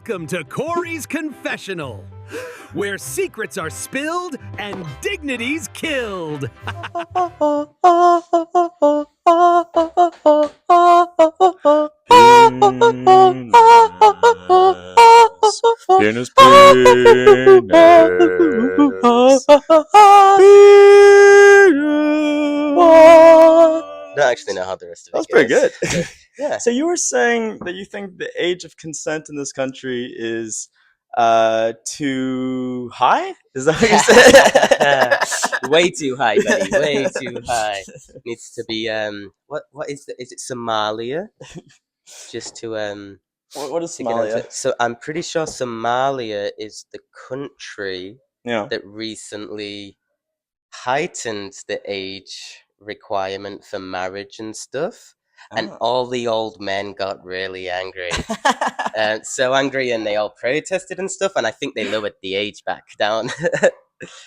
Welcome to Corey's Confessional, where secrets are spilled and dignity's killed. Penis, penis. Don't actually know how the rest of it That's pretty goes. good. Yeah. So you were saying that you think the age of consent in this country is too high? Is that what you said? Way too high, buddy. Way too high. Needs to be what is it Somalia? Just to What is to get onto Somalia? it. So I'm pretty sure Somalia is the country Yeah. that recently heightened the age requirement for marriage and stuff. And all the old men got really angry. So angry, and they all protested and stuff. And I think they lowered the age back down.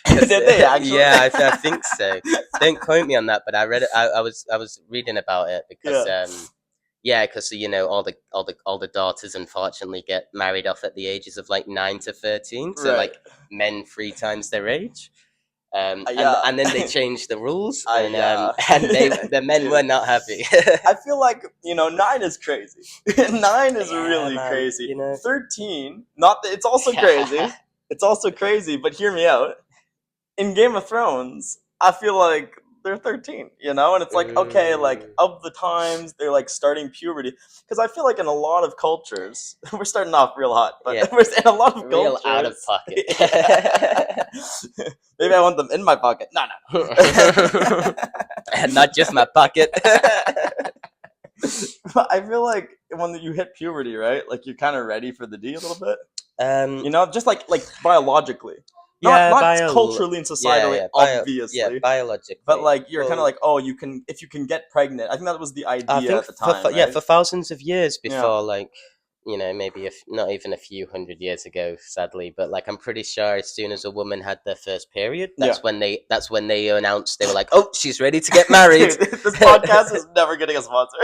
Did they actually? Yeah, I think so. Don't quote me on that, but I read it. I was reading about it because because you know all the daughters unfortunately get married off at the ages of like 9 to 13, so like men 3 times their age. And then they changed the rules, and the men were not happy. I feel like 9 is crazy. 9 is really man, crazy. 13, it's also Yeah. crazy. It's also crazy, but hear me out. In Game of Thrones, I feel like they're 13, and it's like, okay, like of the times they're like starting puberty, because I feel like in a lot of cultures, we're starting off real hot, but Yeah. we're in a lot of Real cultures, out of pocket. Maybe I want them in my pocket. No. And not just my pocket. But I feel like when you hit puberty, right? Like you're kind of ready for the D a little bit. Just like biologically. Not culturally and societally, obviously. Yeah, biologically. But like you're kind of like, oh, if you can get pregnant. I think that was the idea at the time. For thousands of years before, like maybe not even a few hundred years ago, sadly. But like I'm pretty sure as soon as a woman had their first period, that's when they announced, they were like, oh, she's ready to get married. Dude, this podcast is never getting a sponsor.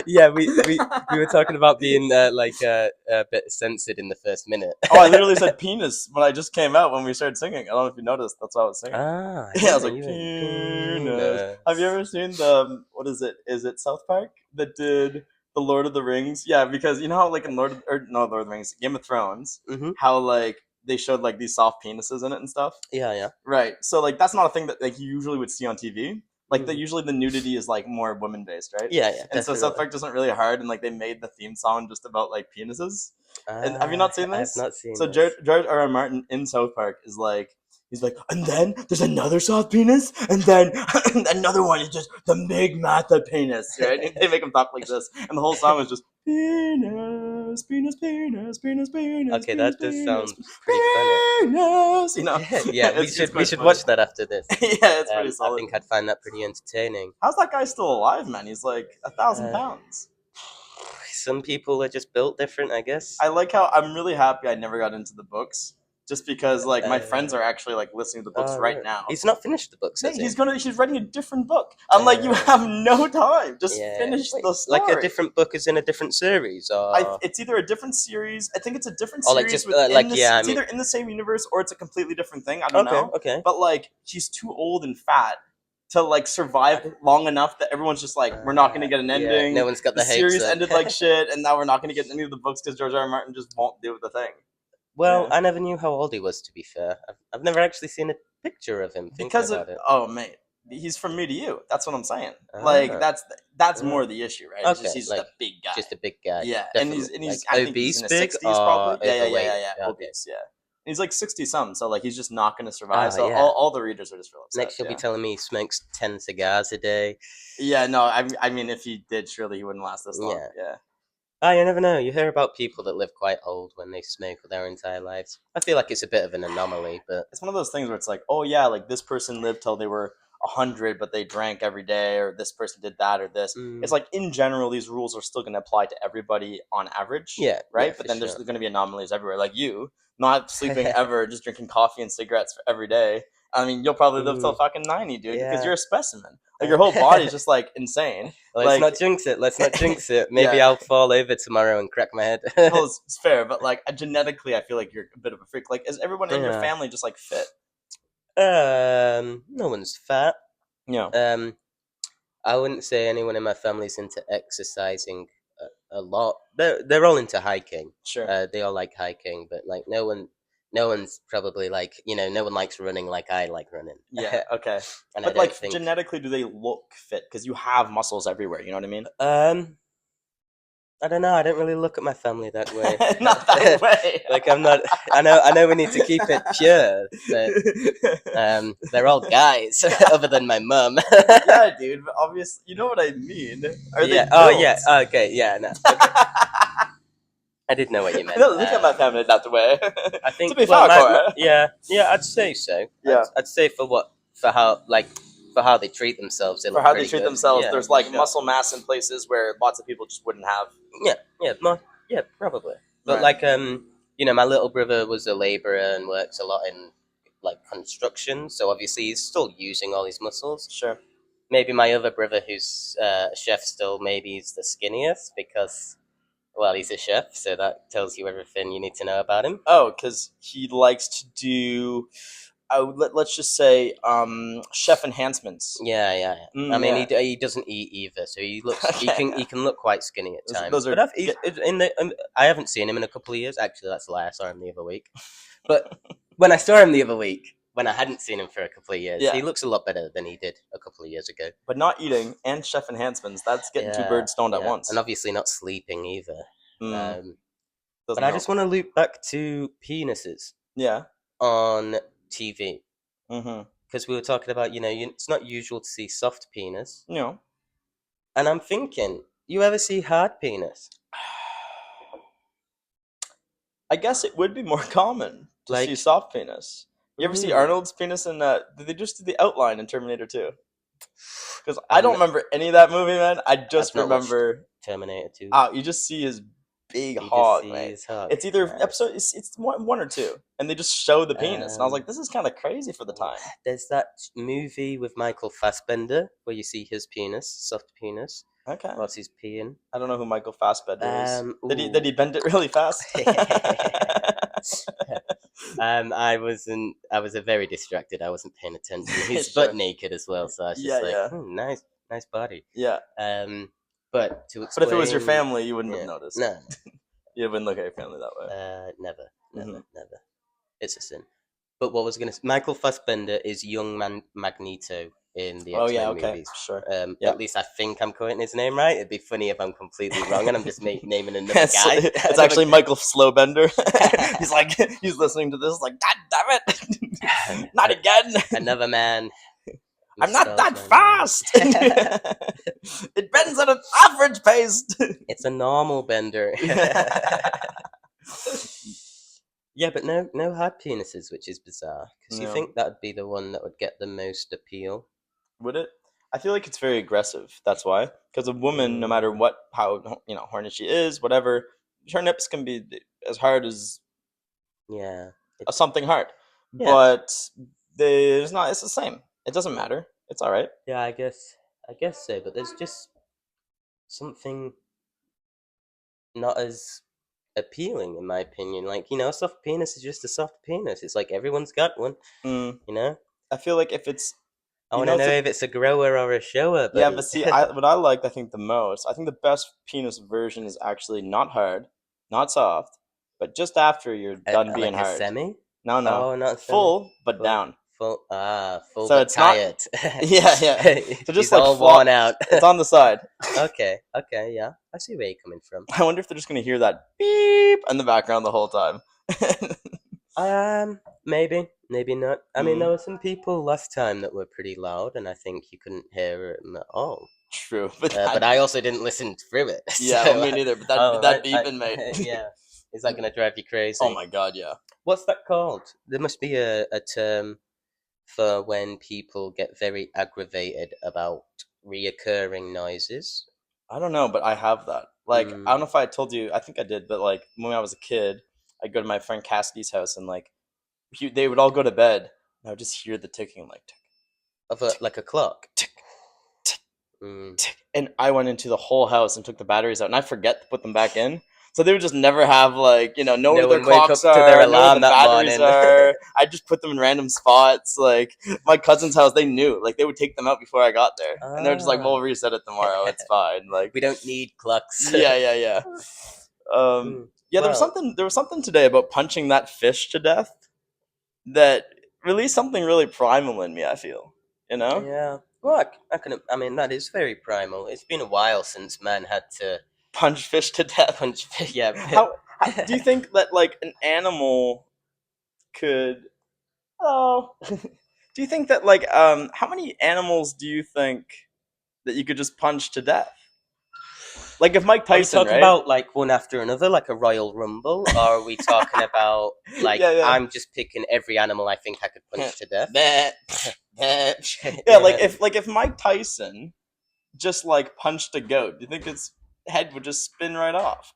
Yeah, we were talking about being a bit censored in the first minute. Oh, I literally said penis when I just came out when we started singing. I don't know if you noticed. That's what I was singing. Ah, yeah, I was like, penis. Have you ever seen what is it? Is it South Park that did the Lord of the Rings? Yeah, because you know how like in Lord of the Rings, Game of Thrones, how like they showed like these soft penises in it and stuff. Yeah. Right. So like that's not a thing that like you usually would see on TV. Like usually the nudity is like more women based, right? Yeah. And definitely. so South Park doesn't really hard, and like they made the theme song just about like penises. And have you not seen this? I've not seen. So this. George R. R. Martin in South Park is like, he's like, and then there's another soft penis, and then another one is just the big massive penis, right? And they make him talk like this, and the whole song is just penis, penis, penis, penis, penis. Okay, penis, that does penis, sound pretty funny. Penis, Yeah, we should watch that after this. Yeah, it's pretty solid. I think I'd find that pretty entertaining. How's that guy still alive, man? He's like 1,000 pounds. Some people are just built different, I guess. I like how I'm really happy I never got into the books, just because like my friends are actually like listening to the books right now. He's not finished the books. He's writing a different book. I'm like, you have no time. Just finish the story. Like a different book is in a different series, or it's either a different series. I think it's a different or series. like just it's either in the same universe or it's a completely different thing. I don't know. Okay. But like, he's too old and fat to like survive long enough that everyone's just like, we're not going to get an ending. No one's got the series ended like shit, and now we're not going to get any of the books because George R. R. Martin just won't do the thing. Well, I never knew how old he was, to be fair. I've never actually seen a picture of him. Oh, mate, he's from Me to You. That's what I'm saying. Like that's more the issue, right? Okay, he's like, a big guy. Just a big guy. Yeah, definitely. and he's like, I think obese, he's in his 60s probably. Yeah. Obese, yeah. And he's like 60-something, so like he's just not going to survive. All the readers are just real upset. Next, he'll be telling me he smokes 10 cigars a day. Yeah, no, I mean, if he did, surely he wouldn't last this long. Yeah. You never know. You hear about people that live quite old when they smoke for their entire lives. I feel like it's a bit of an anomaly, but it's one of those things where it's like, oh yeah, like this person lived till they were 100, but they drank every day, or this person did that, or this. It's like in general, these rules are still going to apply to everybody on average. Yeah, right. Yeah, but then there's going to be anomalies everywhere, like you not sleeping ever, just drinking coffee and cigarettes every day. I mean, you'll probably live till fucking 90, dude, because Yeah. you're a specimen. Like your whole body's just like insane. Let's like, not jinx it. Let's not jinx it. Maybe Yeah. I'll fall over tomorrow and crack my head. well, it's fair, but like genetically, I feel like you're a bit of a freak. Like, is everyone in your Yeah. family just like fit? No one's fat. Yeah. I wouldn't say anyone in my family's into exercising a lot. They're all into hiking. Sure. They all like hiking, but like no one's probably like no one likes running like I like running. Yeah. Okay. And But I don't like think genetically, do they look fit? Because you have muscles everywhere. You know what I mean? I don't know. I don't really look at my family that way. Not that way. Like I'm not. I know. We need to keep it pure, but they're all guys, other than my mum. Yeah, dude. But obviously, you know what I mean. Are they Yeah. Oh, built? yeah. Okay. Yeah. No. Okay. I didn't know what you meant. No, look at my family that way. I think. To be well, fair, yeah. I'd say so. Yeah. I'd say for how they treat themselves. For how they treat good. themselves, Yeah, there's like sure. muscle mass in places where lots of people just wouldn't have. Yeah, probably. But Right. like, my little brother was a laborer and works a lot in like construction, so obviously he's still using all his muscles. Sure. Maybe my other brother, who's a chef still, maybe he's the skinniest because, well, he's a chef, so that tells you everything you need to know about him. Oh, because he likes to do. Let's just say chef enhancements. Yeah. I mean, he doesn't eat either, so he looks he can look quite skinny at times. Those are but I haven't seen him in a couple of years. Actually, that's a lie. I saw him the other week. But when I saw him the other week, when I hadn't seen him for a couple of years, Yeah. he looks a lot better than he did a couple of years ago. But not eating and chef enhancements. That's getting two birds stoned at once. And obviously not sleeping either. Doesn't But I help. just want to loop back to penises Yeah. on TV. Mm-hmm. Because we were talking about, it's not usual to see soft penis. No. And I'm thinking, you ever see hard penis? I guess it would be more common to Like- see soft penis. You ever see Arnold's penis in did they just do the outline in Terminator 2? Because I don't remember any of that movie, man. I just I've not watched remember Terminator 2. you just see his big You just hog, see man. his hog. It's either Right. episode it's one or two, and they just show the penis, and I was like, this is kind of crazy for the time. There's that movie with Michael Fassbender where you see his penis, soft penis, Okay. whilst he's peeing. I don't know who Michael Fassbender is. Did Ooh. he bend it really fast? I was very distracted. I wasn't paying attention. He's Sure. butt naked as well, so I was just Yeah, like, yeah. nice body. Yeah. But to explain, But if it was your family, you wouldn't have noticed. No, You wouldn't look at your family that way. never. Mhm. It's a sin. But what was I going to say? Michael Fassbender is young Magneto in the Oh X-Men yeah, okay, movies. sure. Yeah. At least I think I'm quoting his name right. It'd be funny if I'm completely wrong and I'm just naming another guy. It's actually Michael Slowbender. he's listening to this, like, God damn it, not again. Another man. I'm not that fast. It bends at an average pace. It's a normal bender. Yeah, but no hard penises, which is bizarre. Because you No. think that would be the one that would get the most appeal. Would it? I feel like it's very aggressive. That's why. Because a woman, no matter how horny she is, whatever, her nips can be as hard as Yeah. something hard. Yeah. But there's not. It's the same. It doesn't matter. It's all right. Yeah, I guess so. But there's just something not as appealing, in my opinion. Like, a soft penis is just a soft penis. It's like everyone's got one. Mm, You know. I feel like if it's I want to know if it's a grower or a shower. yeah, buddy. but see, what I liked, I think the most, I think the best penis version is actually not hard, not soft, but just after you're done being like hard. a semi. No, Oh, not a semi. full but Full. down. Full, So full but it's not- tired. Yeah, yeah. So just He's like all flop- worn out. It's on the side. Okay, yeah. I see where you're coming from. I wonder if they're just gonna hear that beep in the background the whole time. Maybe not. I mean, Mm. there were some people last time that were pretty loud, and I think you couldn't hear them at all. True, but But I also didn't listen through it. yeah, so me neither. But oh, that beeping, mate. Yeah, is that gonna drive you crazy? Oh my god, yeah. What's that called? There must be a term for when people get very aggravated about reoccurring noises. I don't know, but I have that. Like, Mm. I don't know if I told you. I think I did, but like when I was a kid, I'd go to my friend Cassidy's house, and like they would all go to bed, I would just hear the ticking, like tick, Of a like a clock. tick, tick, Mm. tick. And I went into the whole house and took the batteries out, and I forget to put them back in. So they would just never have, like, know No where their one woke up clocks to their are, know where alarm the that batteries morning. are. I just put them in random spots. Like, my cousin's house, they knew. Like, they would take them out before I got there. And they're just like, Ah. we'll reset it tomorrow. It's fine. Like, We don't need clocks. yeah. Mm. Yeah, Well, there was something today about punching that fish to death that released something really primal in me, I feel. yeah. Well, I mean, that is very primal. It's been a while since man had to Punch fish to death. punch. Yeah. How do you think that, like, an animal could? Oh, do you think that, like, how many animals do you think that you could just punch to death? Like, if Mike Are we Tyson, talking right? about like one after another, like a Royal Rumble, or are we talking about like Yeah. I'm just picking every animal I think I could punch to death? Yeah, like if Mike Tyson just, like, punched a goat, do you think his head would just spin right off?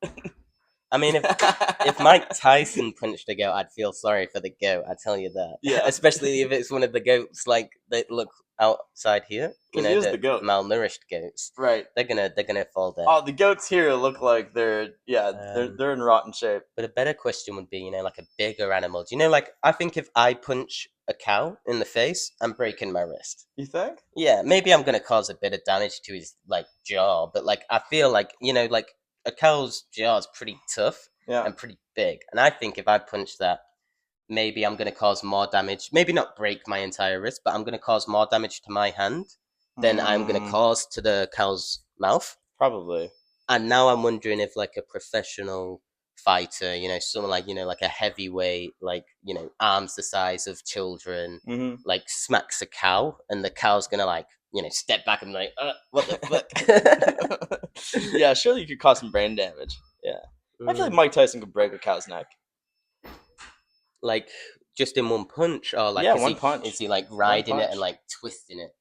I mean, if Mike Tyson punched a goat, I'd feel sorry for the goat. I tell you that. Yeah. Especially if it's one of the goats like that look outside here. 'Cause he is the goat. malnourished goats. Right. They're gonna fall dead. Oh, the goats here look like they're in rotten shape. But a better question would be, like a bigger animal. Do you know, like I think if I punch a cow in the face, I'm breaking my wrist. You think? Yeah, maybe I'm gonna cause a bit of damage to his like jaw, but like I feel like like a cow's jaw is pretty tough Yeah. and pretty big, and I think if I punch that, maybe I'm gonna cause more damage. Maybe not break my entire wrist, but I'm gonna cause more damage to my hand than I'm gonna cause to the cow's mouth. Probably. And now I'm wondering if like a professional fighter, someone like like a heavyweight, like arms the size of children, Mm-hmm. like smacks a cow, and the cow's gonna like step back and be like, what the fuck? Yeah, surely you could cause some brain damage. Yeah. I feel like Mike Tyson could break a cow's neck. Like just in one punch, or like Yeah, is one he, punch. Is he like riding it punch. and like twisting it?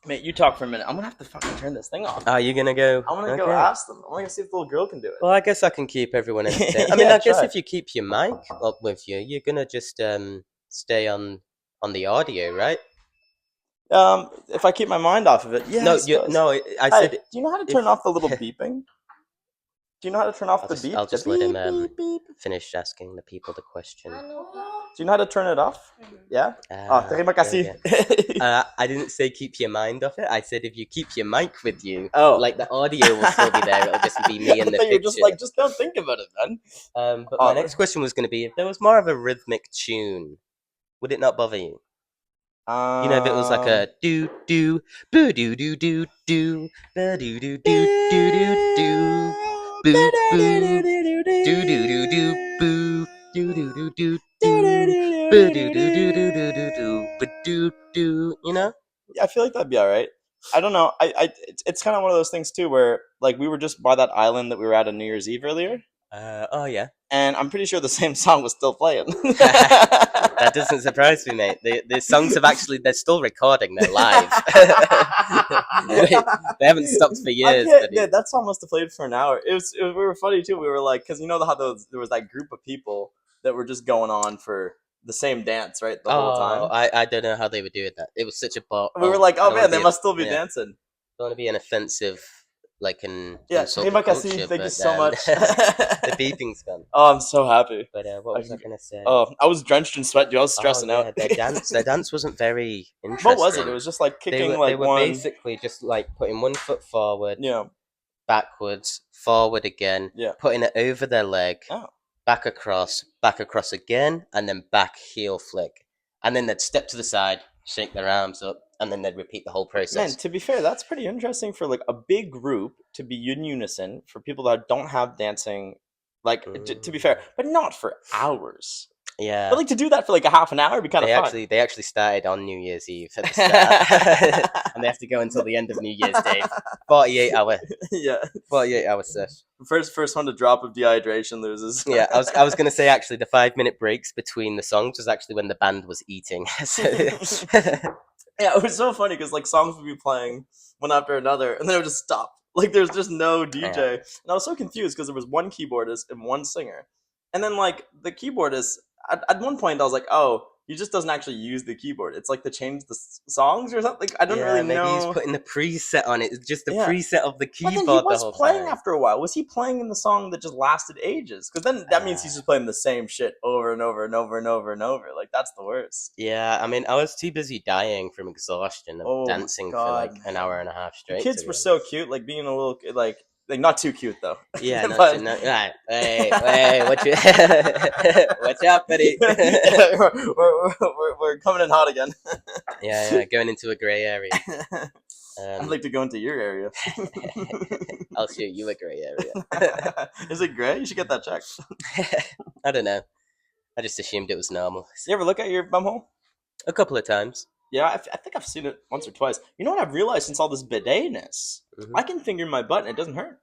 Mate, you talk for a minute. I'm gonna have to fucking turn this thing off. Are you gonna go? I'm gonna go ask them. I'm gonna see if the little girl can do it. Well, I guess I can keep everyone entertained. I mean, Yeah, I guess try. if you keep your mic up with you, you're gonna just stay on the audio, right? If I keep my mind off of it, yeah. I Hey, said. do you know how to turn off the little beeping? Do you know how to turn off the beep? I'll just The let him beep, beep. finish asking the people the question. Do you know how to turn it off? Yeah. Terima kasih. I didn't say keep your mind off it. I said if you keep your mic with you, Oh. like the audio will still be there. It'll just be me and the I thought you were picture. just don't think about it, man. But my next question was going to be, if there was more of a rhythmic tune, would it not bother you? If it was like a do do boo do do do do ba do do do do do do boo boo do do do do boo do do do do do boo do do do do do do do ba do do. Yeah, I feel like that'd be all right. I don't know. It's kind of one of those things too, where like we were just by that island that we were at on New Year's Eve earlier. Oh yeah. And I'm pretty sure the same song was still playing. That doesn't surprise me, mate. The songs they're still recording. They're live. they haven't stopped for years. Yeah, that song must have played for an hour. We were funny too. We were like, because how there was that group of people that were just going on for the same dance, right, the whole time. I don't know how they were doing that. It was such a bop. We were like, oh man, they must still be dancing. Don't want to be an offensive, like an Terima kasih. Thank you so much. The beeping's gone. Oh, I'm so happy. But what was I gonna say? Oh, I was drenched in sweat, dude. I was stressing out. Their dance wasn't very interesting. What was it? It was just like kicking they were basically just like putting one foot forward, backwards, forward again, putting it over their leg, back across again, and then back heel flick, and then they'd step to the side, shake their arms up, and then they'd repeat the whole process. Man, to be fair, that's pretty interesting for like a big group to be in unison for people that don't have dancing. Like to be fair, but not for hours. Yeah, but like to do that for like a half an hour would be kind of fun. They actually started on New Year's Eve at the start, and they have to go until the end of New Year's Day. 48 hour. Yeah, 48-hour sesh. First one to drop of dehydration loses. Yeah, I was gonna say actually the 5-minute breaks between the songs was actually when the band was eating. Yeah, it was so funny because like songs would be playing one after another, and then it would just stop. Like there's just no DJ, and I was so confused because there was one keyboardist and one singer, and then like the keyboardist at one point I was like, oh, He just doesn't actually use the keyboard. It's like to change the songs or something. I don't Yeah, really maybe he's know. putting the preset on it. It's just the Yeah. preset of the But then he keyboard the was whole playing time. after a while. Was he playing in the song that just lasted ages? Because then that means he's just playing the same shit over and over and over and over and over. Like, that's the worst. Yeah, I mean, I was too busy dying from exhaustion of Oh my dancing for God, like an man. hour and a half The straight. kids to be were so honest. cute, like being a little kid, like not too cute though. Yeah, not But- to know. Right, wait, what you? Watch out, buddy. we're coming in hot again. yeah, going into a grey area. I'd like to go into your area. I'll show you a grey area. Is it gray? You should get that checked. I don't know. I just assumed it was normal. You ever look at your bumhole? A couple of times. Yeah, I think I've seen it once or twice. You know what I've realized since all this bidetness? Mhm. I can finger my butt and it doesn't hurt.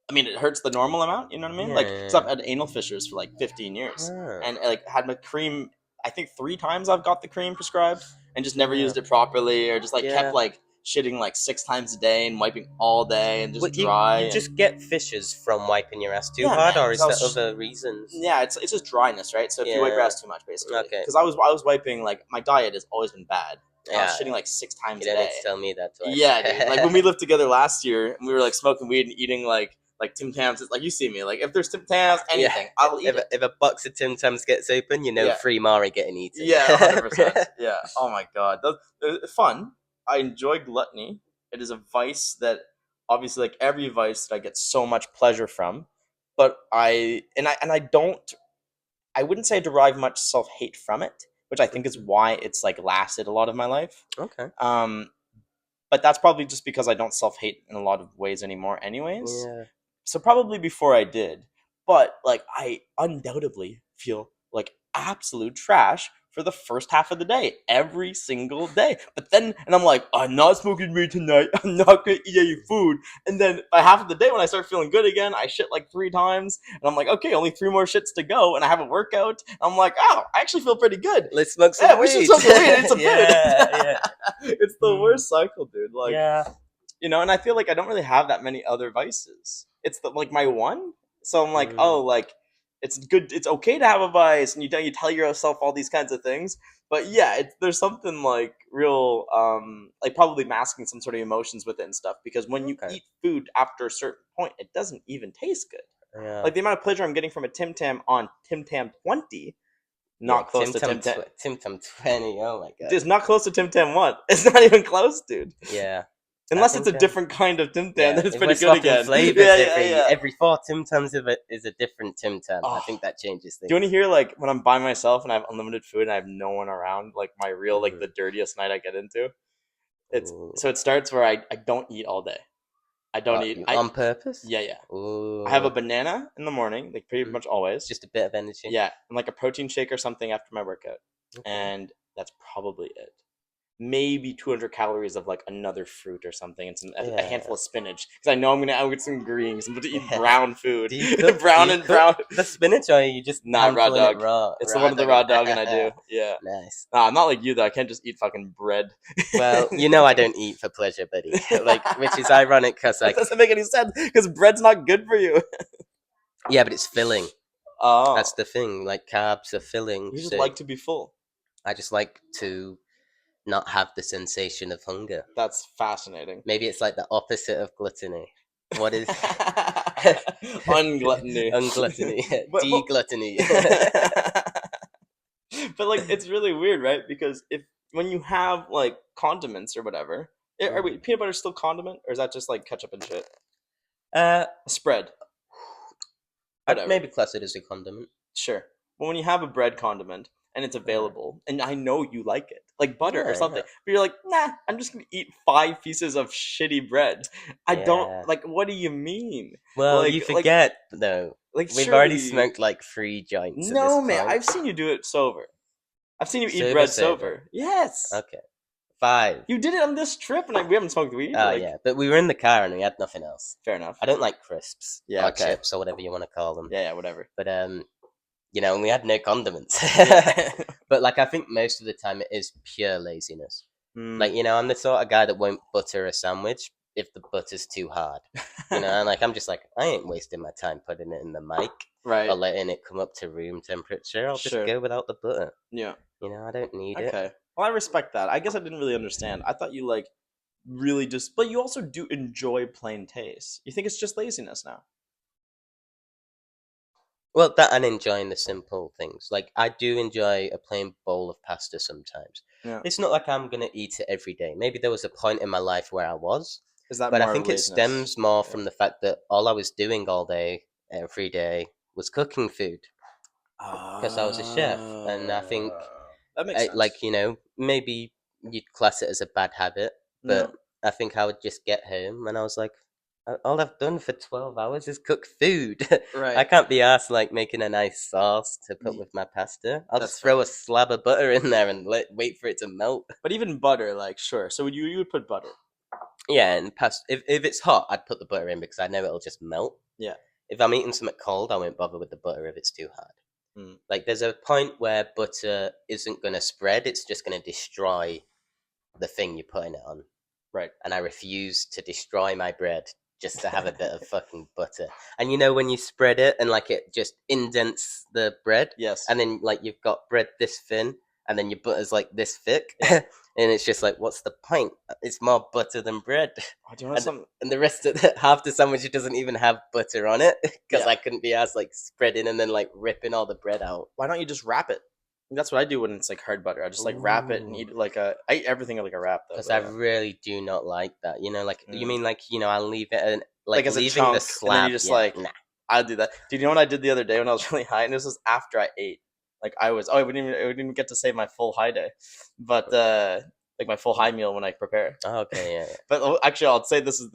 I mean, it hurts the normal amount. You know what I mean? Yeah, Like, yeah, cause I've had anal fissures for like 15 years, Ah. and like had my cream. I think 3 times I've got the cream prescribed and just never Yeah. used it properly, or just like Yeah. kept like shitting like 6 times a day and wiping all day and just Well, dry. You and- just get fissures from wiping your ass too Yeah, hard, man, or is 'cause I there was- other reasons? Yeah, it's just dryness, right? So if you wipe your Yeah. ass too much, basically. Okay. Because I was wiping, like, my diet has always been bad. I Yeah. was shitting like 6 times You a don't day. need to tell me that twice. Yeah, dude. Like when we lived together last year and we were like smoking weed and eating like Tim Tams, it's like you see me. Like if there's Tim Tams, anything, I'll eat it. If a box of Tim Tams gets open, you know Yeah. free Mari getting eaten. Yeah, 100%. Yeah. Oh my god. Fun. I enjoy gluttony. It is a vice that obviously, like every vice, that I get so much pleasure from. But I wouldn't say I derive much self-hate from it, which I think is why it's like lasted a lot of my life. Okay. But that's probably just because I don't self-hate in a lot of ways anymore anyways. Yeah. So probably before I did. But like I undoubtedly feel like absolute trash for the first half of the day, every single day. But then, and I'm like, I'm not smoking weed tonight. I'm not gonna eat any food. And then by half of the day, when I start feeling good again, I shit like 3 times. And I'm like, okay, only 3 more shits to go. And I have a workout. I'm like, oh, I actually feel pretty good. Let's smoke some Yeah, we weed. should smoke some weed. It's a bit. yeah. It's the worst cycle, dude. Like, Yeah. you know, and I feel like I don't really have that many other vices. It's like my one. So I'm like, oh, like it's good. It's okay to have a vice, and you tell yourself all these kinds of things. But yeah, there's something like real, like probably masking some sort of emotions with it and stuff. Because when you Okay. eat food after a certain point, it doesn't even taste good. Yeah. Like the amount of pleasure I'm getting from a Tim Tam on Tim Tam 20, not close to Tim Tam. Tim Tam 20. Oh my god. It's not close to Tim Tam 1. It's not even close, dude. Yeah. Unless think, it's a different kind of Tim Tam, Yeah, then it's if pretty we're good swapping again. Flavors Yeah. every 4 Tim Tams is a different Tim Tam. I Oh. think that changes things. Do you want to hear like when I'm by myself and I have unlimited food and I have no one around, like my real like the dirtiest night I get into? Ooh. So it starts where I don't eat all day. I don't eat on purpose? Yeah. Ooh. I have a banana in the morning, like pretty Mhm. much always. Just a bit of energy. Yeah, and like a protein shake or something after my workout. Okay. And that's probably it. Maybe 200 calories of like another fruit or something, and a handful of spinach because I know I'm gonna get some greens. I'm gonna eat brown food, Do you cook- brown do you and cook brown. the spinach, or are you just Nah, raw handfuling it dog. raw? It's the one with the raw dog, and I do. Yeah. Nice. Nah, I'm not like you though. I can't just eat fucking bread. Well, you know I don't eat for pleasure, buddy. Like, which is ironic because That like, doesn't make any sense because bread's not good for you. yeah, but it's filling. Oh, That's the thing. Like carbs are filling. you just so like to be full. I just like to not have the sensation of hunger. That's fascinating. Maybe it's like the opposite of gluttony. What is Ungluttony. ungluttony? But- De-gluttony. But like it's really weird, right? Because when you have like condiments or whatever, are peanut butter still condiment or is that just like ketchup and shit? Spread. I'd Whatever. maybe class it as a condiment. Sure. But when you have a bread condiment and it's available, and I know you like it, like butter or Yeah, something, yeah. but you're like, nah, I'm just gonna eat 5 pieces of shitty bread. I Yeah. don't like. What do you mean? Well, Like- you like- forget though. Like We've already surely- smoked like 3 joints. at No, this man, point. I've seen you do it sober. I've seen you eat Sober, bread sober. sober. Yes. Okay. 5. You did it on this trip, and we haven't smoked weed. Oh like, yeah, but we were in the car and we had nothing else. Fair enough. I don't like crisps, Yeah, or okay. chips, or whatever you want to call them. Yeah, whatever. But you know, and we had no condiments. Yeah. But like, I think most of the time it is pure laziness. Mm. Like, you know, I'm the sort of guy that won't butter a sandwich if the butter's too hard. You know, and like I'm just like, I ain't wasting my time putting it in the mic right. or letting it come up to room temperature. I'll just Sure. go without the butter. Yeah. You know, I don't need it. Okay. Well, I respect that. I guess I didn't really understand. I thought you like really just, but you also do enjoy plain taste. You think it's just laziness now? Well, that and enjoying the simple things. Like, I do enjoy a plain bowl of pasta sometimes. Yeah. It's not like I'm going to eat it every day. Maybe there was a point in my life where I was, Is that but I more think it laziness? stems more Yeah. from the fact that all I was doing all day, every day, was cooking food because I was a chef. And I think, that makes sense. like, you know, maybe you'd class it as a bad habit, but I think I would just get home and I was like, all I've done for 12 hours is cook food. Right. I can't be asked like making a nice sauce to put with my pasta. I'll That's just throw fair. a slab of butter in there and wait for it to melt. But even butter, like, sure. So you would put butter. Yeah, and pasta. If it's hot, I'd put the butter in because I know it'll just melt. Yeah. If I'm eating something cold, I won't bother with the butter if it's too hard. Mm. Like, there's a point where butter isn't going to spread, it's just going to destroy the thing you're putting it on. Right. And I refuse to destroy my bread just to have a bit of fucking butter. And you know when you spread it and like it just indents the bread? Yes. And then like you've got bread this thin and then your butter's like this thick. And it's just like, what's the point? It's more butter than bread. Oh, do you want some? And the rest of half the sandwich doesn't even have butter on it because Yeah. I couldn't be asked like spreading and then like ripping all the bread out. Why don't you just wrap it? That's what I do when it's like hard butter. I just like wrap it and eat it like I eat everything like a wrap though. Because but, I really do not like that. You know, like you Mm. mean like you know I'll leave it and like as a leaving chunk, the slab. and then you just yeah, like nah. I do that. Dude, you know what I did the other day when I was really high, and this was after I ate. Like I didn't even get to say my full high day, but like my full high meal when I prepare. Oh, okay, yeah. But actually, I'll say this is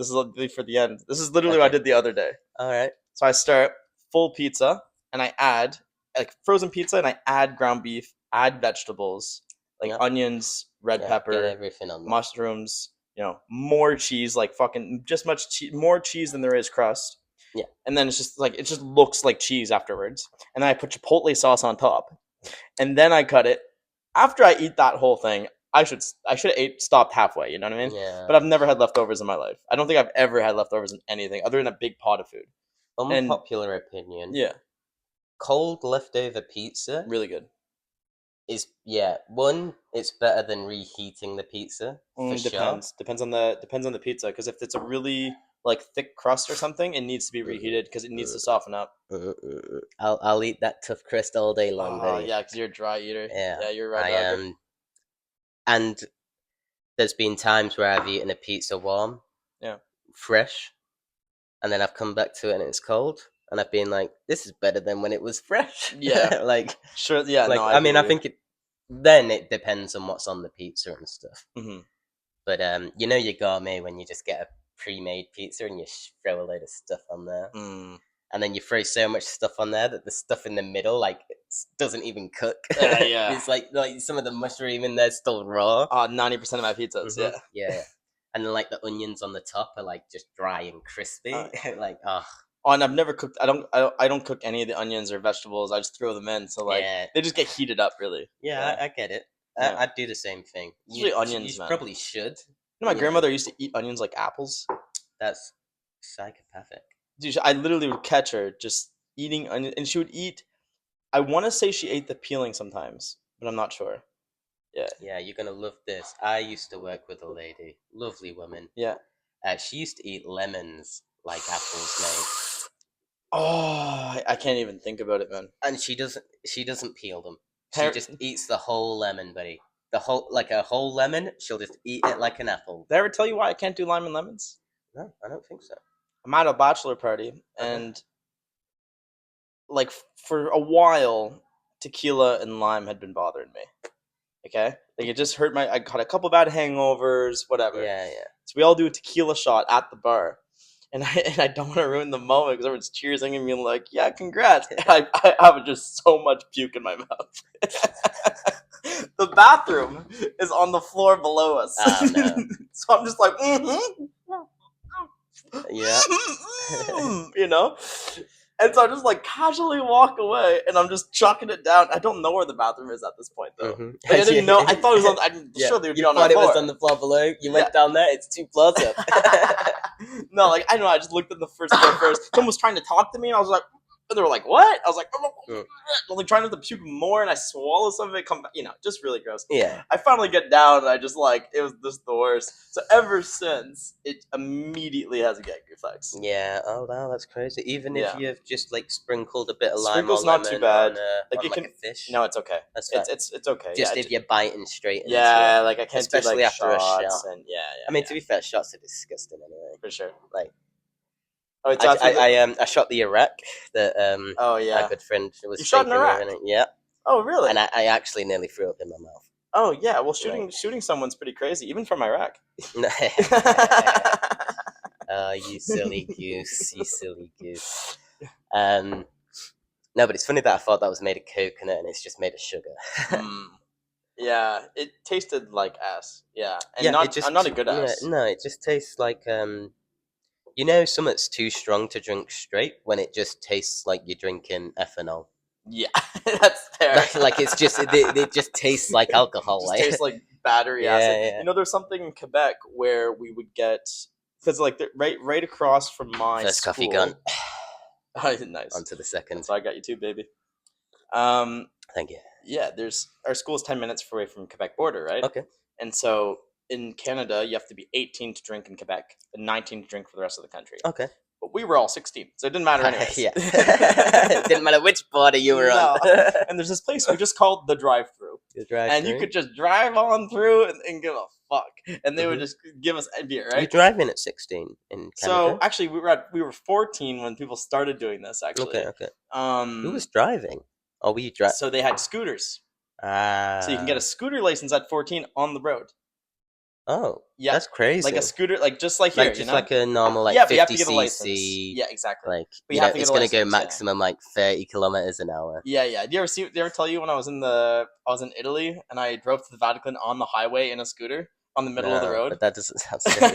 for the end. This is literally what I Okay. did the other day. All right. So I start full pizza, and I add like frozen pizza, and I add ground beef, add vegetables like Yeah. onions, red Yeah, pepper, get everything on there. mushrooms. You know, more cheese, like fucking just more cheese than there is crust. Yeah. And then it's just like it just looks like cheese afterwards. And then I put chipotle sauce on top, and then I cut it. After I eat that whole thing, I should stopped halfway. You know what I mean? Yeah. But I've never had leftovers in my life. I don't think I've ever had leftovers in anything other than a big pot of food. Unpopular opinion. Yeah, Cold leftover pizza really good. is one. It's better than reheating the pizza for sure. Depends on the pizza. Because if it's a really like thick crust or something, it needs to be reheated because it needs to soften up. I'll eat that tough crust all day long. Oh buddy. yeah, because you're a dry eater. Yeah, you're right. I am. And there's been times where I've eaten a pizza warm, fresh, and then I've come back to it and it's cold, and I've been like, "This is better than when it was fresh." Yeah. like Sure. Yeah. like no, I mean, I agree. think it depends on what's on the pizza and stuff. Mhm. But you know, your gourmet when you just get a pre-made pizza and you throw a load of stuff on there, and then you throw so much stuff on there that the stuff in the middle like doesn't even cook. Yeah. It's like some of the mushroom in there still raw. 90% of my pizzas. Mhm. Yeah. And then like the onions on the top are like just dry and crispy. Like Oh, and I've never cooked. I don't cook any of the onions or vegetables. I just throw them in. So like they just get heated up, really. Yeah, I get it. Yeah. I'd do the same thing. Usually onions, you man. probably should. You know, my grandmother used to eat onions like apples. That's psychopathic. Dude, I literally would catch her just eating onion, and she would eat. I want to say she ate the peeling sometimes, but I'm not sure. Yeah. Yeah, you're gonna love this. I used to work with a lady, lovely woman. Yeah. She used to eat lemons like apples, mate. Oh, I can't even think about it, man. And she doesn't peel them. She just eats the whole lemon, buddy. A whole lemon. She'll just eat it like an apple. Did I ever tell you why I can't do lime and lemons? No, I don't think so. I'm at a bachelor party, and like for a while, tequila and lime had been bothering me. Okay, like it just hurt I got a couple bad hangovers, whatever. Yeah. So we all do a tequila shot at the bar, and I don't want to ruin the moment because everyone's cheersing and being like, "Yeah, congrats!" I have just so much puke in my mouth. The bathroom is on the floor below us. Oh, no. So I'm just like, Yeah. you know? And so I just like casually walk away and I'm just chucking it down. I don't know where the bathroom is at this point though. Mhm. Like, I didn't know. I thought it was on. Surely it would be on the thought floor. it was on the floor below. You went down there. It's 2 floors up. No, like I know. I just looked at the first floor first. Someone was trying to talk to me. And I was like, and they were like, "What?" I was like, like trying not to puke more, and I swallow some of it. Come back, just really gross. Yeah. I finally get down, and I just it was just the worst. So ever since, it immediately has a gag reflex. Yeah. Oh wow, that's crazy. Even if Yeah. you've just like sprinkled a bit of lime Sprinkles or not lemon too bad. on, Like on it can. a fish. No, it's okay. That's fine. It's okay. Just yeah, if you're biting straight into yeah, it. like I can't Especially do like after a shots shot. and yeah. I mean, to be fair, shots are disgusting anyway. for sure. Like, Oh, it's after I shot the Iraq that Oh my yeah. good friend was You shot in taking me Iraq? in it. Yeah, Oh really? and I actually nearly threw up in my mouth. Oh yeah. Well, shooting someone's pretty crazy, even from Iraq. Oh, you silly goose! You silly goose. No, but it's funny that I thought that was made of coconut and it's just made of sugar. Yeah, it tasted like ass. Yeah, and Yeah, I'm not a good ass. No, it just tastes like something's too strong to drink straight when it just tastes like you're drinking ethanol. Yeah, that's fair. Like it's just it just tastes like alcohol. It just tastes like battery Yeah, acid. yeah. There's something in Quebec where we would get because right across from my First school. coffee gone. Nice. On to the second. So I got you too, baby. Thank you. Yeah, our school is 10 minutes away from Quebec border, right? Okay. And so in Canada, you have to be 18 to drink in Quebec and 19 to drink for the rest of the country. Okay. But we were all 16, so it didn't matter anyways. Yeah. It didn't matter which border you were on. And there's this place we just called the drive-through. And you could just drive on through and give a fuck. And they would just give us a beer, right? You driving at 16 in Canada? So actually, we were 14 when people started doing this. Actually, Okay. Who Who was driving? Oh, were you driving? So they had scooters. So you can get a scooter license at 14 on the road. Oh, yeah, that's crazy. Like a scooter, just like here, like a normal 50 but you have to get a license. cc. Yeah, exactly. Like But you have to get it's a gonna go license, yeah. maximum like 30 kilometers an hour. Yeah. Did you ever tell you when I was in Italy and I drove to the Vatican on the highway in a scooter on the middle of the road? But that doesn't sound silly.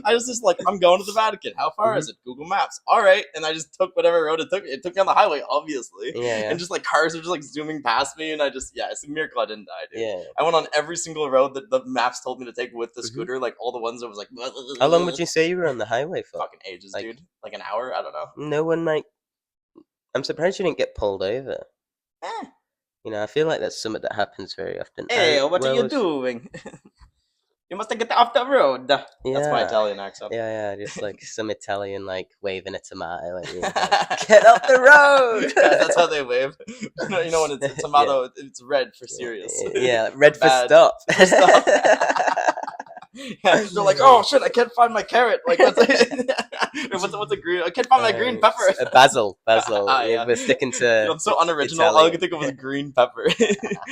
I was just like, I'm going to the Vatican. How far is it? Google Maps. All right, and I just took whatever road it took. It took me on the highway, obviously. Yeah. And just like cars are just like zooming past me, and it's a miracle I didn't die, dude. Yeah. I went on every single road that the maps told me to take with the scooter, like all the ones that was like. How long would you say you were on the highway for? Fucking ages, dude. Like an hour? I don't know. No one I'm surprised you didn't get pulled over. I feel like that's something that happens very often. Hey, what are you doing? You must get off the road. That's my Italian accent. Yeah, just like some Italian like waving a tomato at you. Like, get up the road! Yeah, that's how they wave. You know when it's a tomato, it's red for serious. Yeah, red for Bad. stop. Yeah, they're like, oh shit, I can't find my carrot. Like, what's a green? I can't find my green pepper. Basil. Yeah. We're sticking to. I'm so unoriginal. All I could think of was green pepper.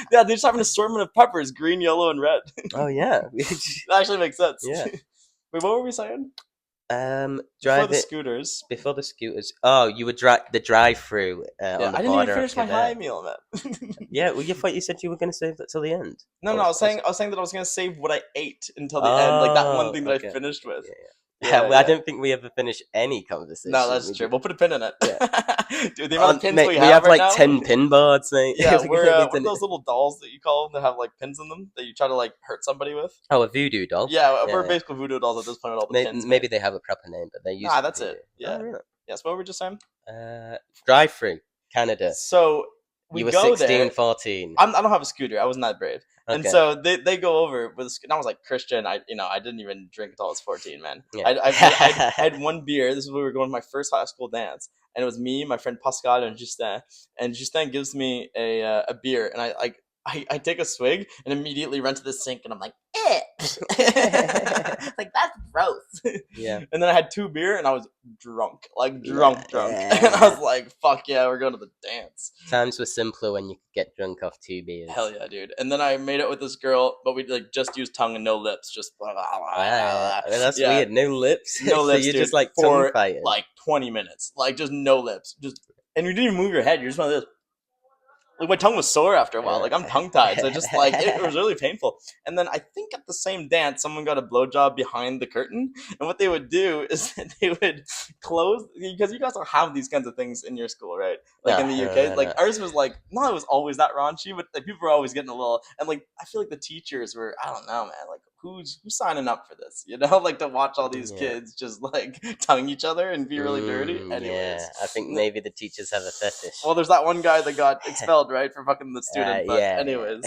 Yeah, they just have an assortment of peppers: green, yellow, and red. Oh yeah, that actually makes sense. Yeah. Wait, what were we saying? Drive scooters. Before the scooters. Oh, you would the drive-through on the I didn't even finish my high meal, man. Yeah, well, you said you were going to save that till the end. No, I was saying that I was going to save what I ate until the end, like that one thing that I finished with. Well, I don't think we ever finish any conversation. No, that's true. We'll put a pin in it. Yeah. Dude, the amount of pins mate, we have right like now? 10 pin boards, mate. Yeah, what are those little dolls that you call them that have like pins in them that you try to like hurt somebody with? Oh, a voodoo doll? Yeah, we're basically voodoo dolls at this point with all the pins. Maybe they have a proper name, but they use that's it. Yeah. Oh, really? Yes, what were we just saying? Drive-through, Canada. So we you were go 16, there. 14. I don't have a scooter. I wasn't that brave. Okay. And so they go over with a scooter. And I was like, Christian, I didn't even drink until I was 14, man. Yeah. I had one beer. This is when we were going to my first high school dance. And it was me, my friend Pascal, and Justin. And Justin gives me a beer. And I take a swig and immediately run to the sink. And I'm like, eh. Like, that's gross. Yeah. And then I had 2 beer and I was drunk. Like, drunk. And I was like, fuck yeah, we're going to the dance. Times were simpler when you could get drunk off 2 beers. Hell yeah, dude. And then I made it with this girl, but we like just used tongue and no lips. Just that's weird. No lips? No lips, So you're dude, just like for tongue fighting? like 20 minutes. Like, just no lips. And you didn't even move your head. You're just one of this. Like, my tongue was sore after a while. Like, I'm tongue-tied. So just, like, it was really painful. And then I think at the same dance, someone got a blowjob behind the curtain. And what they would do is that they would close... Because you guys don't have these kinds of things in your school, right? Like, in the UK. Like, ours was, like... Not it was always that raunchy, but like, people were always getting a little... And, like, I feel like the teachers were... I don't know, man. Like, who's signing up for this? You know, like to watch all these Yeah. kids just like tongue each other and be really dirty. Anyways, Yeah, I think maybe the teachers have a fetish. well, there's that one guy that got expelled, right, for fucking the student. But yeah. anyways,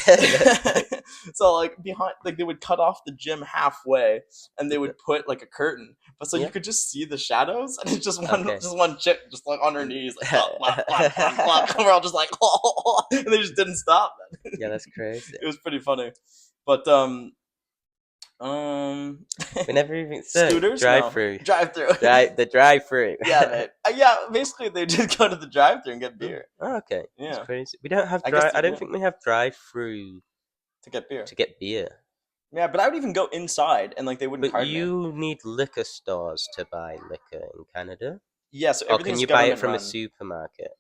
so like behind, like they would cut off the gym halfway, and they would put like a curtain, but so Yeah. you could just see the shadows, and it's just Okay. one chick just like on her knees, like blah, blah, blah, blah. And we're all just like, and they just didn't stop. Yeah, that's crazy. It was pretty funny, but We never even said scooters, drive-through. Drive-through. The drive-through. Yeah, man. Yeah, basically they just go to the drive-through and get beer. Oh, okay. Yeah. That's crazy. We don't have I guess I don't yeah. think we have drive-through To get beer. to get beer. Yeah, but I would even go inside and like they wouldn't But card me. you need liquor stores to buy liquor in Canada. Yeah, so Or can everything's you buy it from a government-run. supermarket?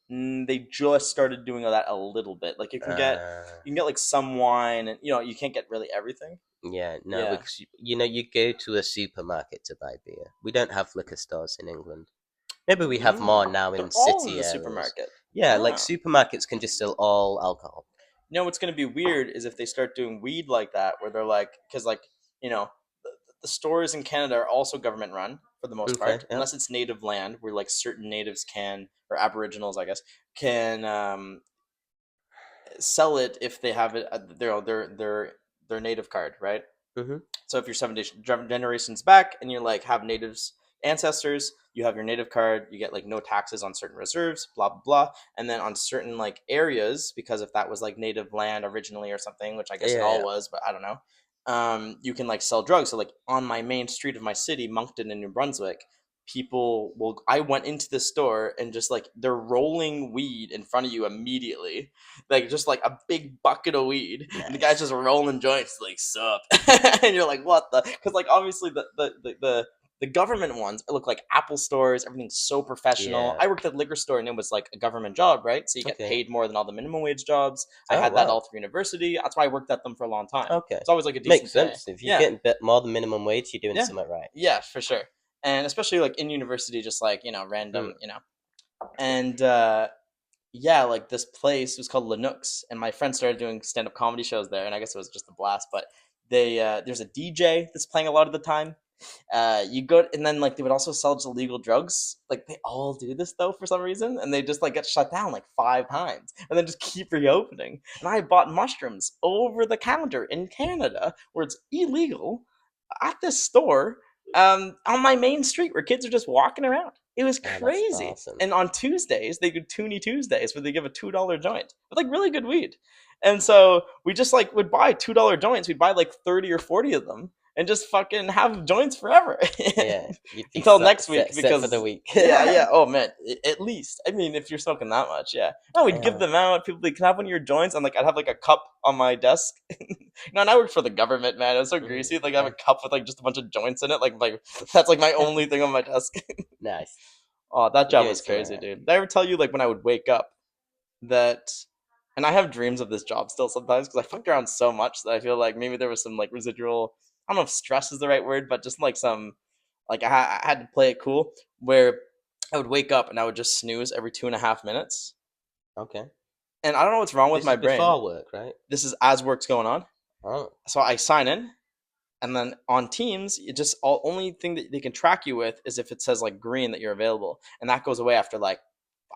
They just started doing that a little bit. Like you can get like some wine, and you can't get really everything. Yeah, no, Yeah. because you go to a supermarket to buy beer. We don't have liquor stores in England. Maybe we have more now They're in all city in the areas. supermarket. Yeah, like Ah. supermarkets can just sell all alcohol. You know what's gonna be weird is if they start doing weed like that, where they're like, because like the stores in Canada are also government run for the most Okay, part, yeah. unless it's native land where like certain natives can, or Aboriginals, I guess, can sell it if they have it their native card, right? Mm-hmm. So if you're generations back and you're like have natives ancestors, you have your native card, you get like no taxes on certain reserves, blah blah blah, and then on certain like areas, because if that was like native land originally or something, which I guess it Yeah, all yeah. was, but I don't know. You can like sell drugs. So like on my main street of my city, Moncton in New Brunswick, people will. I went into the store and just like they're rolling weed in front of you immediately, like just like a big bucket of weed, and the guy's just rolling joints like sup, and you're like what the? Because like obviously the government ones look like Apple stores. Everything's so professional. Yeah. I worked at a liquor store and it was like a government job, right? So you get Okay. paid more than all the minimum wage jobs. I Oh, had that wow. all through university. That's why I worked at them for a long time. Okay. It's always like a decent Makes sense. pay. If you're getting more than minimum wage, you're doing Yeah. something right. Yeah, for sure. And especially like in university, just like, random, And yeah, like this place was called Lennox, and my friend started doing stand-up comedy shows there, and I guess it was just a blast. But there's a DJ that's playing a lot of the time. You go, and then like they would also sell just illegal drugs. Like they all do this though for some reason, and they just like get shut down like 5 times, and then just keep reopening. And I bought mushrooms over the counter in Canada, where it's illegal, at this store, on my main street where kids are just walking around. It was Oh, that's crazy. awesome. And on Tuesdays, they do Toonie Tuesdays where they give a $2 joint with like really good weed. And so we just like would buy $2 joints. We'd buy like 30 or 40 of them and just fucking have joints forever. Yeah. You'd be Until next week, set because for the week. yeah. Oh man, at least. I mean, if you're smoking that much, yeah. No, we'd give Yeah. them out. People, they can have one of your joints, and like I'd have like a cup on my desk. And I worked for the government, man. It was so greasy. Like I have a cup with like just a bunch of joints in it. Like that's like my only thing on my desk. Nice. Oh, that job You're was doing crazy, something right. dude. Did I ever tell you like when I would wake up that, and I have dreams of this job still sometimes because I fucked around so much that I feel like maybe there was some like residual. I don't know if stress is the right word, but just like some, like I had to play it cool where I would wake up and I would just snooze every 2.5 minutes, Okay. and I don't know what's wrong with This my is brain. before work, right? This is as work's going on, Oh. so I sign in, and then on Teams, it just only thing that they can track you with is if it says like green that you're available, and that goes away after like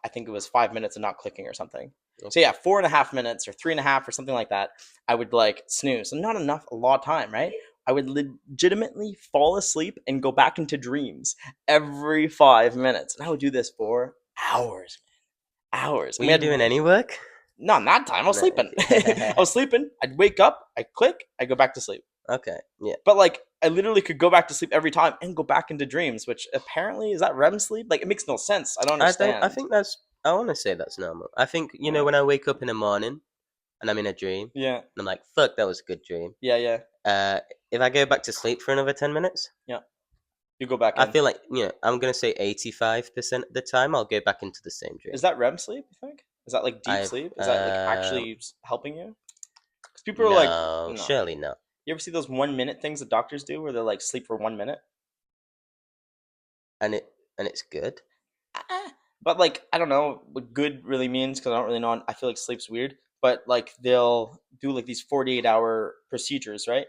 I think it was 5 minutes of not clicking or something. Okay. So yeah, 4.5 minutes or 3.5 or something like that. I would like snooze, so not enough, a lot of time, right? I would legitimately fall asleep and go back into dreams every 5 minutes, and I would do this for hours, man. Hours. Were you doing any work? Not in that time. I was No. sleeping. I was sleeping. I'd wake up. I'd click. I'd go back to sleep. Okay. Yeah. But like I literally could go back to sleep every time and go back into dreams, which apparently is that REM sleep? Like it makes no sense. I don't understand. I think that's. I want to say that's normal. I think when I wake up in the morning and I'm in a dream, Yeah. and I'm like, "Fuck, that was a good dream." Yeah. If I go back to sleep for another 10 minutes, You go back in. I feel like I'm gonna say 85% of the time I'll go back into the same dream. Is that REM sleep, you think? Is that like deep sleep? Is that like actually helping you? Because people are like, No, no. surely not. You ever see those 1 minute things that doctors do where they're like sleep for 1 minute? And it's good. But like I don't know what good really means because I don't really know. I feel like sleep's weird. But like they'll do like these 48-hour procedures, right?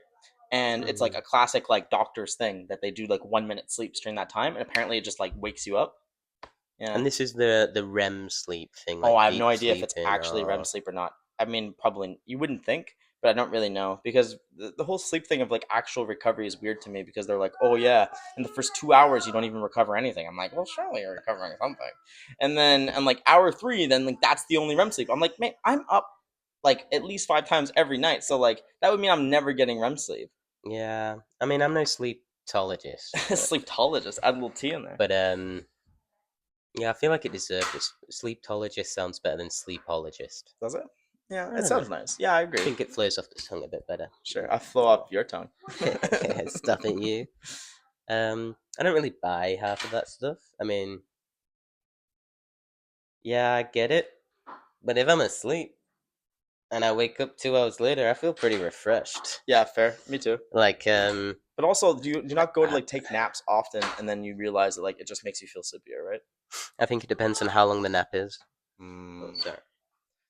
and it's like a classic like doctor's thing that they do like 1 minute sleeps during that time, and apparently it just like wakes you up. Yeah. And this is the REM sleep thing. Like Oh, I have deep no idea if it's sleeping, actually REM or... sleep or not. I mean, probably you wouldn't think, but I don't really know because the whole sleep thing of like actual recovery is weird to me because they're like, oh yeah, in the first 2 hours you don't even recover anything. I'm like, well, surely you're recovering something. And then and like hour 3, then like that's the only REM sleep. I'm like, man, I'm up like at least 5 times every night, so like that would mean I'm never getting REM sleep. Yeah, I mean, I'm no sleepologist, Sleeptologist, add a little T in there. but yeah, I feel like it deserved it. Sleeptologist sounds better than sleepologist. Does it? Yeah, I it don't sounds know. nice. Yeah, I I agree. think it flows off the tongue a bit better. Sure, I flow up your tongue. Stuff at you. I don't really buy half of that stuff. I mean, yeah, I get it, but if I'm asleep and I wake up 2 hours later, I feel pretty refreshed. Yeah, fair. Me too. Like, But also, do you not go to like take naps often, and then you realize that like it just makes you feel sleepier, right? I think it depends on how long the nap is. Sorry.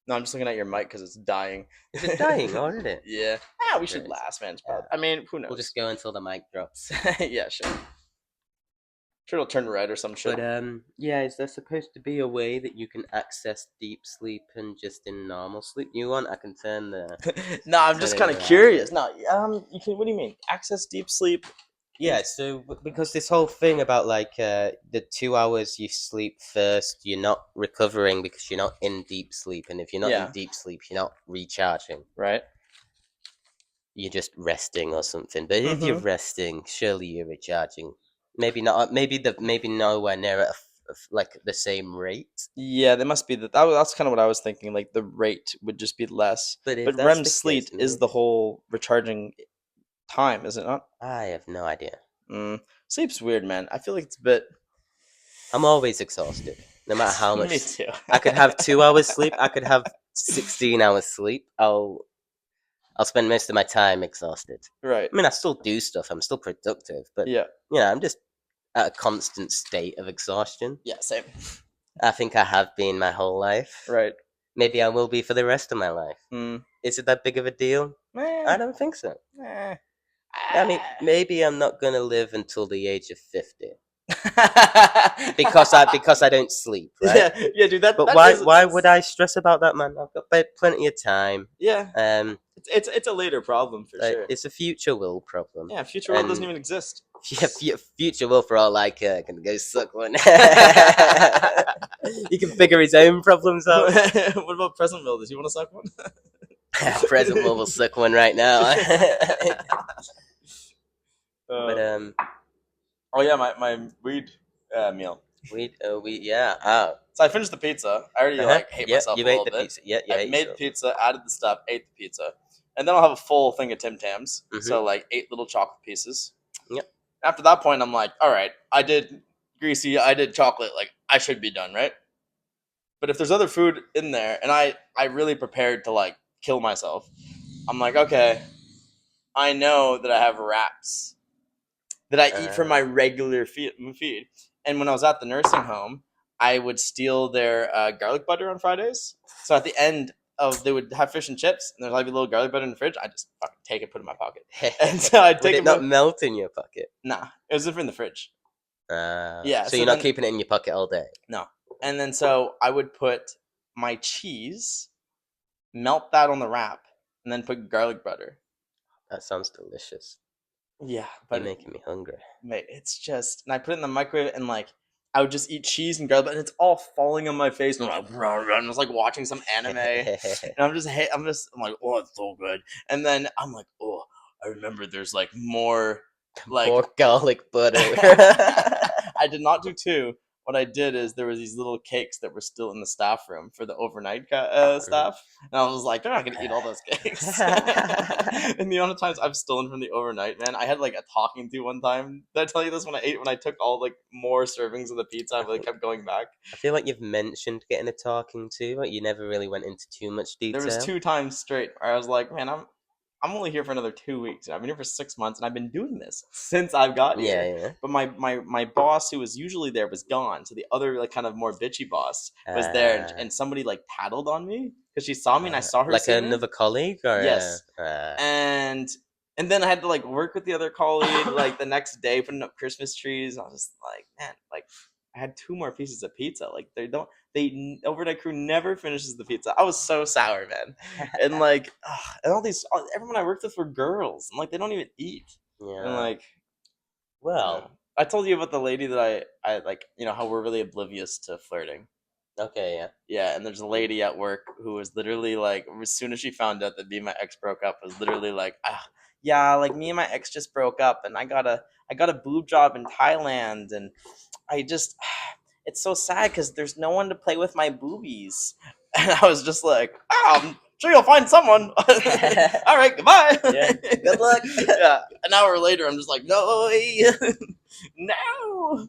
No, I'm just looking at your mic because it's dying. Is it dying already? Yeah. We should Right. last, man. It's probably, I mean, who knows? We'll just go until the mic drops. Yeah, sure. Sure, it'll turn red or some shit. But yeah, is there supposed to be a way that you can access deep sleep and just in normal sleep? You want? I can turn the... No, I'm just turn kind it of around. curious. No, you can. What do you mean? Access deep sleep? Yeah, so because this whole thing about like the 2 hours you sleep first, you're not recovering because you're not in deep sleep, and if you're not Yeah. in deep sleep, you're not recharging. Right. You're just resting or something. But if you're resting, surely you're recharging. Maybe not. Maybe nowhere near at like the same rate. Yeah, there must be that's kind of what I was thinking. Like the rate would just be less. But if But that's REM the sleep case, is the whole recharging time, is it not? I have no idea. Sleep's weird, man. I feel like it's a bit. I'm always exhausted, no matter how much. Me too. I could have 2 hours sleep. I could have 16 hours sleep. I'll spend most of my time exhausted. Right. I mean, I still do stuff. I'm still productive, but Yeah. I'm just at a constant state of exhaustion. Yeah. Same. I think I have been my whole life. Right. Maybe I will be for the rest of my life. Is it that big of a deal? I don't think so. I mean, maybe I'm not gonna live until the age of 50 because I don't sleep. Right? Yeah, dude. But why would I stress about that, man? I've got plenty of time. Yeah. It's a later problem for sure. It's a future will problem. Yeah, future world doesn't even exist. Yeah, future will for all I care can go suck one. He can figure his own problems out. What about present will? Does he want to suck one? Present will suck one right now. But oh yeah, my weed meal. Weed, yeah. Oh. So I finished the pizza. I already like hate myself you a ate little the bit. pizza. Yeah, I made pizza, added the stuff, ate the pizza, and then I'll have a full thing of Tim Tams. So like 8 little chocolate pieces. Yep. After that point, I'm like, all right, I did greasy, I did chocolate. Like I should be done, right? But if there's other food in there, and I really prepared to like kill myself, I'm like, okay, I know that I have wraps that I eat for my regular feed. And when I was at the nursing home, I would steal their garlic butter on Fridays. So at the end of, they would have fish and chips, and there's like a little garlic butter in the fridge. I just fucking take it, put it in my pocket. And so I'd take Would it not melt in your pocket? Nah, it was in the fridge. Yeah. So you're not keeping it in your pocket all day? No. And then so I would put my cheese, melt that on the wrap, and then put garlic butter. That sounds delicious. Yeah, but you're making me hungry. Mate, it's just, and I put it in the microwave, and like I would just eat cheese and garlic butter, and it's all falling on my face, and I'm like, rah, rah, and I was like watching some anime, and I'm like, oh, it's so good, and then I'm like, oh, I remember there's like more garlic butter. I did not do 2. What I did is there were these little cakes that were still in the staff room for the overnight staff, and I was like, they're not gonna eat all those cakes. And the amount of times I've stolen from the overnight, man, I had like a talking to one time. Did I tell you this when I took all like more servings of the pizza? I really kept going back. I feel like you've mentioned getting a talking to, but you never really went into too much detail. There was 2 times straight where I was like, man, I'm only here for another 2 weeks. I've been here for 6 months, and I've been doing this since I've gotten here. Yeah. But my boss, who was usually there, was gone. So the other like kind of more bitchy boss was there, and somebody like tattled on me because she saw me, and I saw her. Like another colleague, or yes. And And then I had to like work with the other colleague like the next day putting up Christmas trees. I was just like, man, like I had 2 more pieces of pizza. Like overnight crew never finishes the pizza. I was so sour, man. And like, and everyone I worked with were girls, and like they don't even eat. And Yeah. like, Well. I told you about the lady that I like, how we're really oblivious to flirting. Okay. Yeah. Yeah, and there's a lady at work who was literally like, as soon as she found out that me and my ex broke up, was literally like, yeah, like me and my ex just broke up, and I got a boob job in Thailand, and I just, it's so sad because there's no one to play with my boobies, and I was just like, I'm sure you'll find someone. All right, goodbye. Yeah. Good luck. Yeah, an hour later, I'm just like, no, no.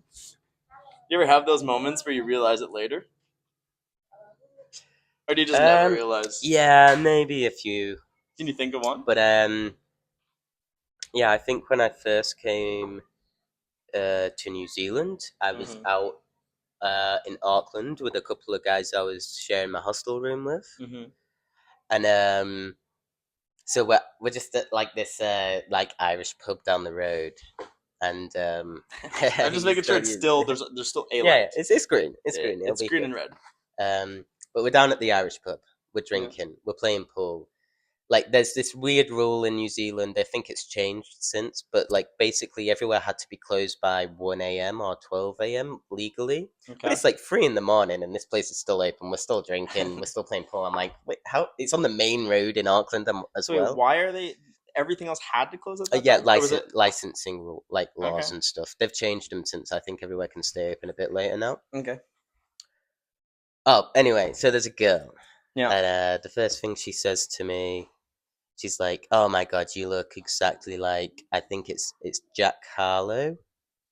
You ever have those moments where you realize it later? Or do you just never realize? Yeah, maybe a few. Can you think of one? But yeah, I think when I first came to New Zealand, I was out in Auckland with a couple of guys I was sharing my hostel room with, and so we're just at like this like Irish pub down the road, and I'm just making sure it's still there's still a light. Yeah, it's green. It's green. It's green and red. But we're down at the Irish pub. We're drinking. We're playing pool. Like, there's this weird rule in New Zealand. I think it's changed since, but like basically everywhere had to be closed by 1 a.m. or 12 a.m. legally. Okay. But it's like 3 in the morning, and this place is still open. We're still drinking. We're still playing pool. I'm like, wait, how? It's on the main road in Auckland as well. Why are they? Everything else had to close at that Yeah, time? licensing rule, like laws and stuff. They've changed them since. I think everywhere can stay open a bit later now. Okay. Oh, anyway, so there's a girl. Yeah. And the first thing she says to me, she's like, "Oh my god, you look exactly like, I think it's Jack Harlow.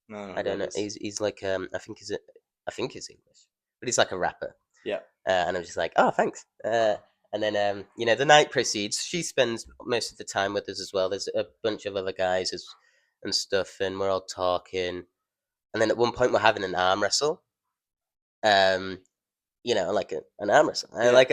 No, I don't know. He's like I think he's English, but he's like a rapper." Yeah. And I'm just like, "Oh, thanks." And then the night proceeds. She spends most of the time with us as well. There's a bunch of other guys and stuff, and we're all talking. And then at one point we're having an arm wrestle. Like an arm wrestle. Yeah. Like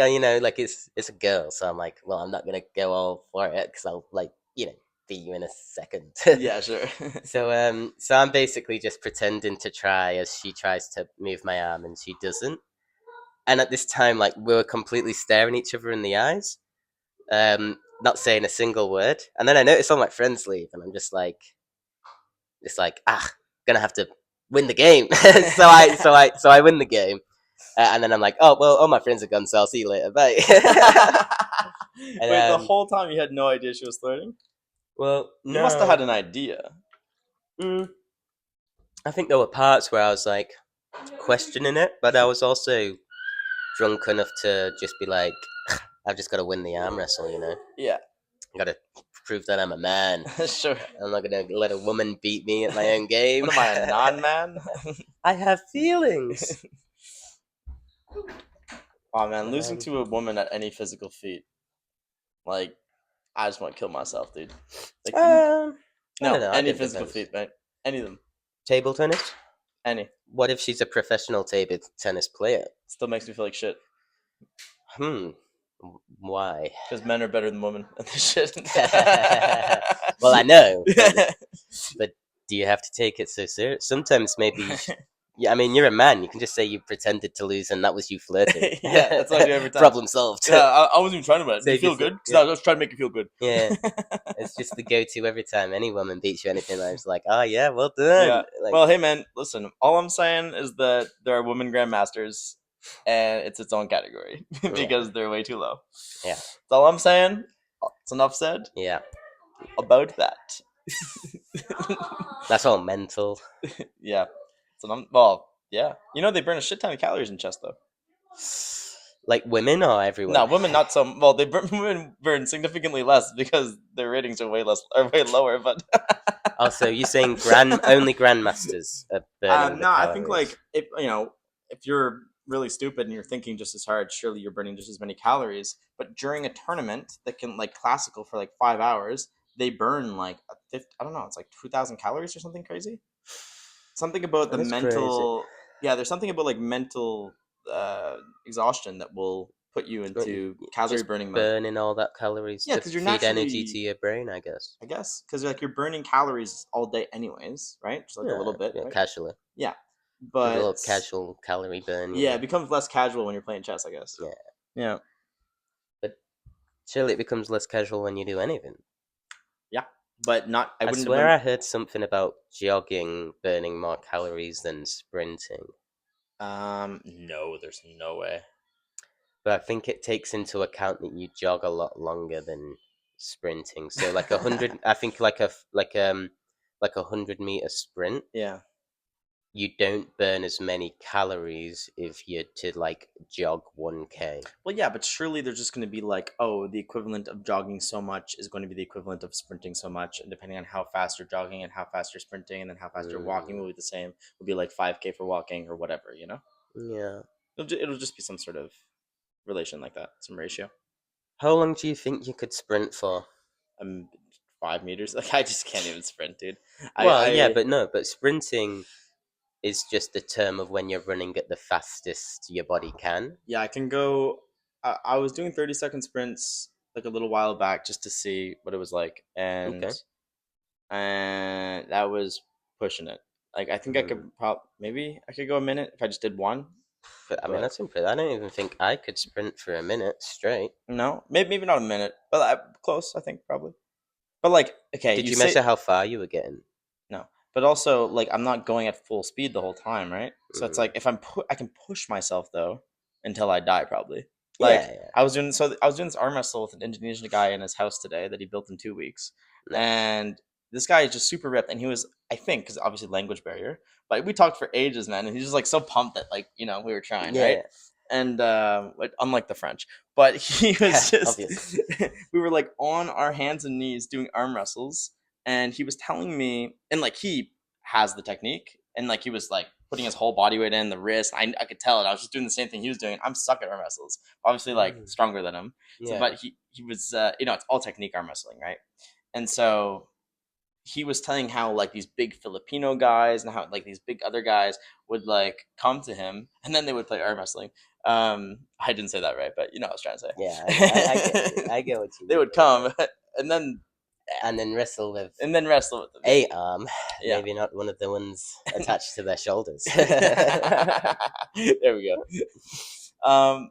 it's a girl, so I'm like, well, I'm not gonna go all for it because I'll beat you in a second. Yeah, sure. So I'm basically just pretending to try as she tries to move my arm and she doesn't. And at this time, like, we were completely staring each other in the eyes, not saying a single word. And then I notice all my friends leave, and I'm just like, gonna have to win the game. so I win the game. And then I'm like, oh, well, all my friends are gone, so I'll see you later. Bye. Wait, the whole time you had no idea she was flirting? Well, no. You must have had an idea. I think there were parts where I was like questioning it, but I was also drunk enough to just be like, I've just got to win the arm wrestle, Yeah. I got to prove that I'm a man. Sure. I'm not going to let a woman beat me at my own game. What am I, a non-man? I have feelings. Oh man, losing to a woman at any physical feat, like, I just want to kill myself, dude. Like, I don't know, any physical feat, man. Any of them. Table tennis? Any. What if she's a professional table tennis player? Still makes me feel like shit. Why? Because men are better than women at this shit. Well, I know, but do you have to take it so serious? Sometimes maybe. Yeah, I mean, you're a man. You can just say you pretended to lose and that was you flirting. Yeah, that's what I do every time. Problem solved. Yeah, I wasn't even trying to. Do you feel good? Because I was trying to make you feel good. Yeah, it's just the go-to every time any woman beats you anything. I was like, oh yeah, well done. Yeah. Like, well, hey man, listen. All I'm saying is that there are women grandmasters, and it's its own category because they're way too low. Yeah, that's all I'm saying. It's enough said. Yeah, about that. That's all mental. Yeah. Well, yeah. They burn a shit ton of calories in chest, though. Like women or everyone? No, women not so. Well, women burn significantly less because their ratings are way lower. But also, you're saying only grandmasters are burning the I think calories. like if you're really stupid and you're thinking just as hard, surely you're burning just as many calories. But during a tournament that can like classical for like 5 hours, they burn like I don't know, it's like 2,000 calories or something crazy. Something about the mental. Crazy. Yeah, there's something about like mental exhaustion that will put you into calorie Just burning mode. burning all that calories Yeah, to 'cause you're feed energy naturally- to your brain, I guess. I guess because like you're burning calories all day anyways, right? Just like a little bit, Yeah, right? casually. Yeah, A but little casual calorie burn. yeah, it becomes less casual when you're playing chess, I guess. Yeah. Yeah. But surely it becomes less casual when you do anything. Yeah, but not. I I wouldn't. swear I heard something about jogging burning more calories than sprinting. No, there's no way. But I think it takes into account that you jog a lot longer than sprinting. So like 100, I think like a 100-meter sprint, Yeah. you don't burn as many calories if you're to like jog 1K. Well, yeah, but surely there's just going to be like, oh, the equivalent of jogging so much is going to be the equivalent of sprinting so much, and depending on how fast you're jogging and how fast you're sprinting, and then how fast you're walking will be the same. Will be like 5K for walking or whatever, you know. Yeah. It'll just be some sort of relation like that, some ratio. How long do you think you could sprint for? 5 meters. Like I just can't even sprint, dude. But sprinting is just the term of when you're running at the fastest your body can. Yeah, I can go. I was doing 30-second sprints like a little while back just to see what it was like, and Okay. and that was pushing it. Like I think I could maybe I could go a minute if I just did one. I mean, that's impressive. I don't even think I could sprint for a minute straight. No, maybe not a minute, but close. I think probably. But like, okay, Did you measure how far you were getting? No, but also like I'm not going at full speed the whole time, right? So it's like if I can push myself though until I die probably. Like I was doing this arm wrestle with an Indonesian guy in his house today that he built in 2 weeks, and this guy is just super ripped, and he was, I think, because obviously language barrier, but we talked for ages, man, and he's just like so pumped that like we were trying, right? And unlike the French, but he was just we were like on our hands and knees doing arm wrestles, and he was telling me, and like he has the technique, and like he was like putting his whole body weight in the wrist. I could tell it. I was just doing the same thing he was doing. I'm stuck at arm wrestles, obviously like stronger than him. So, but he was it's all technique arm wrestling, right? And so he was telling how like these big Filipino guys and how like these big other guys would like come to him and then they would play arm wrestling. I didn't say that right, but you know what I was trying to say. Yeah, I get what you mean. They would come and then wrestle with them. A arm, maybe not one of the ones attached to their shoulders. There we go.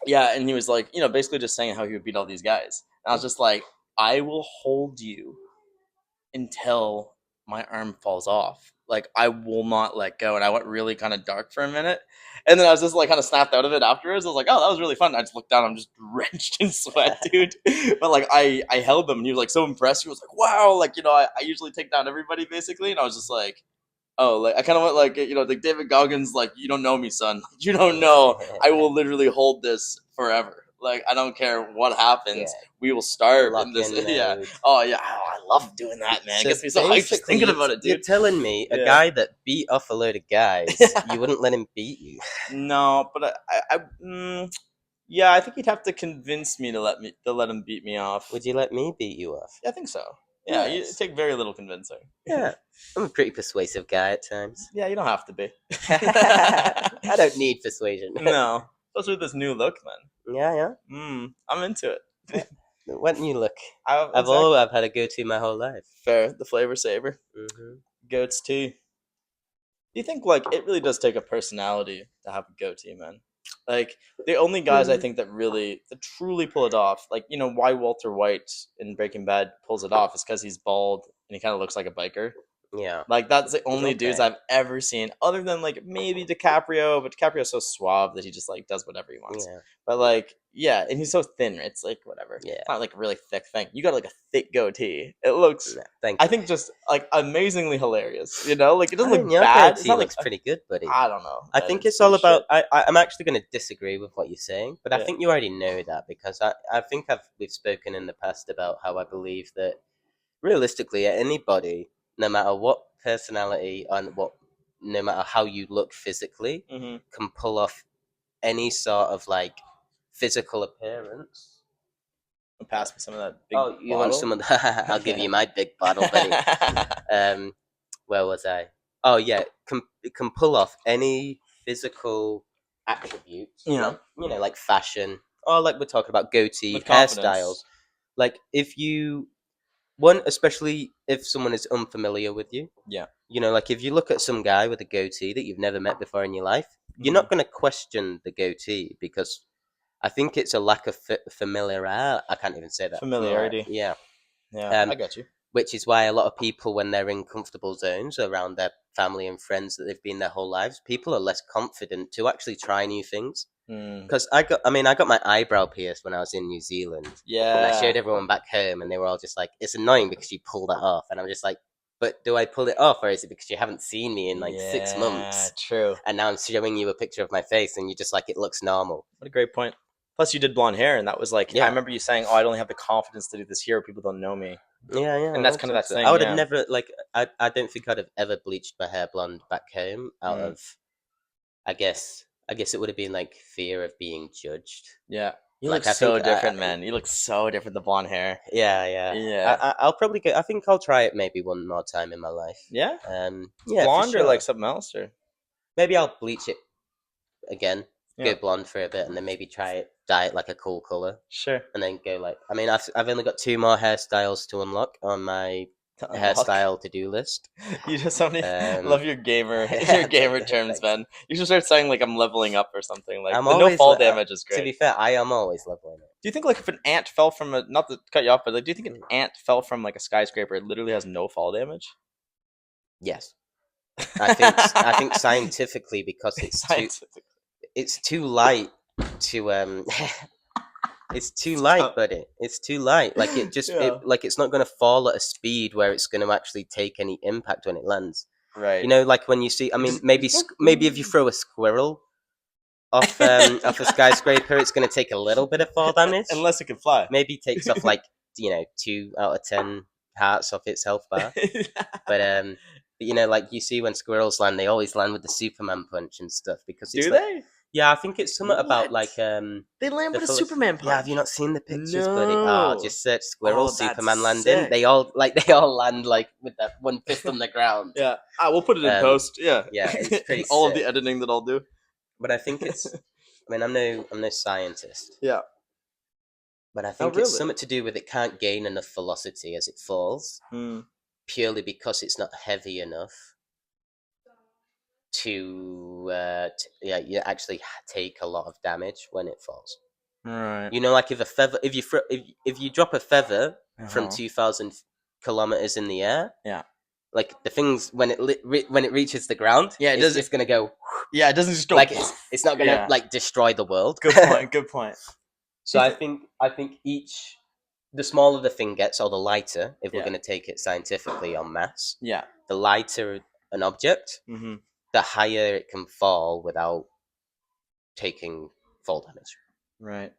Yeah, and he was like, basically just saying how he would beat all these guys. And I was just like, I will hold you until my arm falls off. Like I will not let go. And I went really kind of dark for a minute, and then I was just like kind of snapped out of it afterwards. I was like, oh, that was really fun. I just looked down, I'm just drenched in sweat, dude. But like I held him, and he was like so impressed. He was like, wow, like I usually take down everybody basically, and I was just like, oh, like I kind of went like like David Goggins, like you don't know me, son. You don't know. I will literally hold this forever. Like I don't care what happens, we will starve in this. Oh yeah, I love doing that, man. So it gets me so hyped just thinking about it, dude. You're telling me a guy that beat off a load of guys, you wouldn't let him beat you? No, but I think you'd have to convince me to let him beat me off. Would you let me beat you off? Yeah, I think so. Yeah, you take very little convincing. Yeah, I'm a pretty persuasive guy at times. Yeah, you don't have to be. I don't need persuasion. No. Especially with this new look, man. Yeah. I'm into it. What new look? Exactly. I've had a goatee my whole life. Fair, the flavor saver. Goat's tea. Do you think like it really does take a personality to have a goatee, man? Like the only guys I think that truly pull it off, like why Walter White in Breaking Bad pulls it off is because he's bald and he kind of looks like a biker. Yeah, like that's the only dudes I've ever seen, other than like maybe DiCaprio, but DiCaprio's so suave that he just like does whatever he wants. Yeah. But like, yeah, and he's so thin. It's like whatever. Yeah, it's not like a really thick thing. You got like a thick goatee. It looks, I think, just like amazingly hilarious. Like it doesn't look bad. It's not looks pretty good, buddy. I don't know. I think it's all about. I'm actually going to disagree with what you're saying, but I think you already know that because I think we've spoken in the past about how I believe that realistically, anybody, no matter what personality and no matter how you look physically, can pull off any sort of like physical appearance. Pass me some of that big you want some of that? I'll give you my big bottle, buddy. Where was I? Oh yeah, it can pull off any physical attributes, Yeah. like fashion, or like we're talking about goatee With confidence. hairstyles. Like if you especially if someone is unfamiliar with you. Yeah. Like if you look at some guy with a goatee that you've never met before in your life, you're not going to question the goatee because I think it's a lack of familiarity. I can't even say that. Familiarity. Yeah. Yeah, I got you. Which is why a lot of people, when they're in comfortable zones around their family and friends that they've been their whole lives, people are less confident to actually try new things. Because I got my eyebrow pierced when I was in New Zealand, and I showed Yeah. everyone back home, and they were all just like, "It's annoying because you pull that off," and I'm just like, "But do I pull it off, or is it because you haven't seen me in like 6 months, True. and now I'm showing you a picture of my face, and you're just like, it looks normal." What a great point. Plus, you did blonde hair, and that was like, I Yeah. remember you saying, "Oh, I don't have the confidence to do this here. People don't know me." Yeah, And that's kind of that thing. I would have yeah. never I don't think I'd have ever bleached my hair blonde back home out of I guess it would have been like fear of being judged. Yeah. You Like, look I so think different, man. You look so different, the blonde hair. Yeah. Yeah. I'll probably go. I think I'll try it maybe one more time in my life. Yeah? Yeah, Blonde for or like sure. something else? Or Maybe I'll bleach it again, Yeah. go blonde for a bit, and then maybe dye it like a cool color, Sure. and then go like. I mean, I've only got 2 more hairstyles to unlock on my To unlock. hairstyle to-do list. You just so many. Um, Love your gamer terms, thanks. man. You should start saying like I'm leveling up or something. Like I'm the no always fall damage is To great. be fair, I am always leveling it. Do you think like if an ant fell from a not to cut you off, but like do you think an ant fell from like a skyscraper, it literally has no fall damage? Yes, I think scientifically because it's too light to it's too light, buddy. It's too light. Like it's not going to fall at a speed where it's going to actually take any impact when it lands. Right. Like when you see. I mean, maybe if you throw a squirrel off off a skyscraper, it's going to take a little bit of fall damage. Unless it can fly. Maybe takes off like 2 out of 10 hearts off its health bar. But like you see when squirrels land, they always land with the Superman punch and stuff because it's Do like, they? yeah, I think it's something about What? like They land with a full- Superman punch. Yeah, have you not seen the pictures, buddy? Oh, No. just search squirrel Oh, that's Superman landing. sick. They all land like with that one fist on the ground. Yeah. We'll put it in post. Yeah. Yeah, it's pretty All of sick. the editing that I'll do. But I think it's. I mean, I'm no scientist. Yeah. But I think it's something to do with it can't gain enough velocity as it falls, purely because it's not heavy enough to you actually take a lot of damage when it falls. Right. Like if you drop a feather from 2,000 kilometers in the air, like the things when it reaches the ground, it's just gonna go. Yeah, it doesn't just go like it's not gonna like destroy the world. Good point. Good point. So I think the smaller the thing gets, or the lighter, if we're going to take it scientifically en masse, the lighter an object, the higher it can fall without taking fall damage. Right.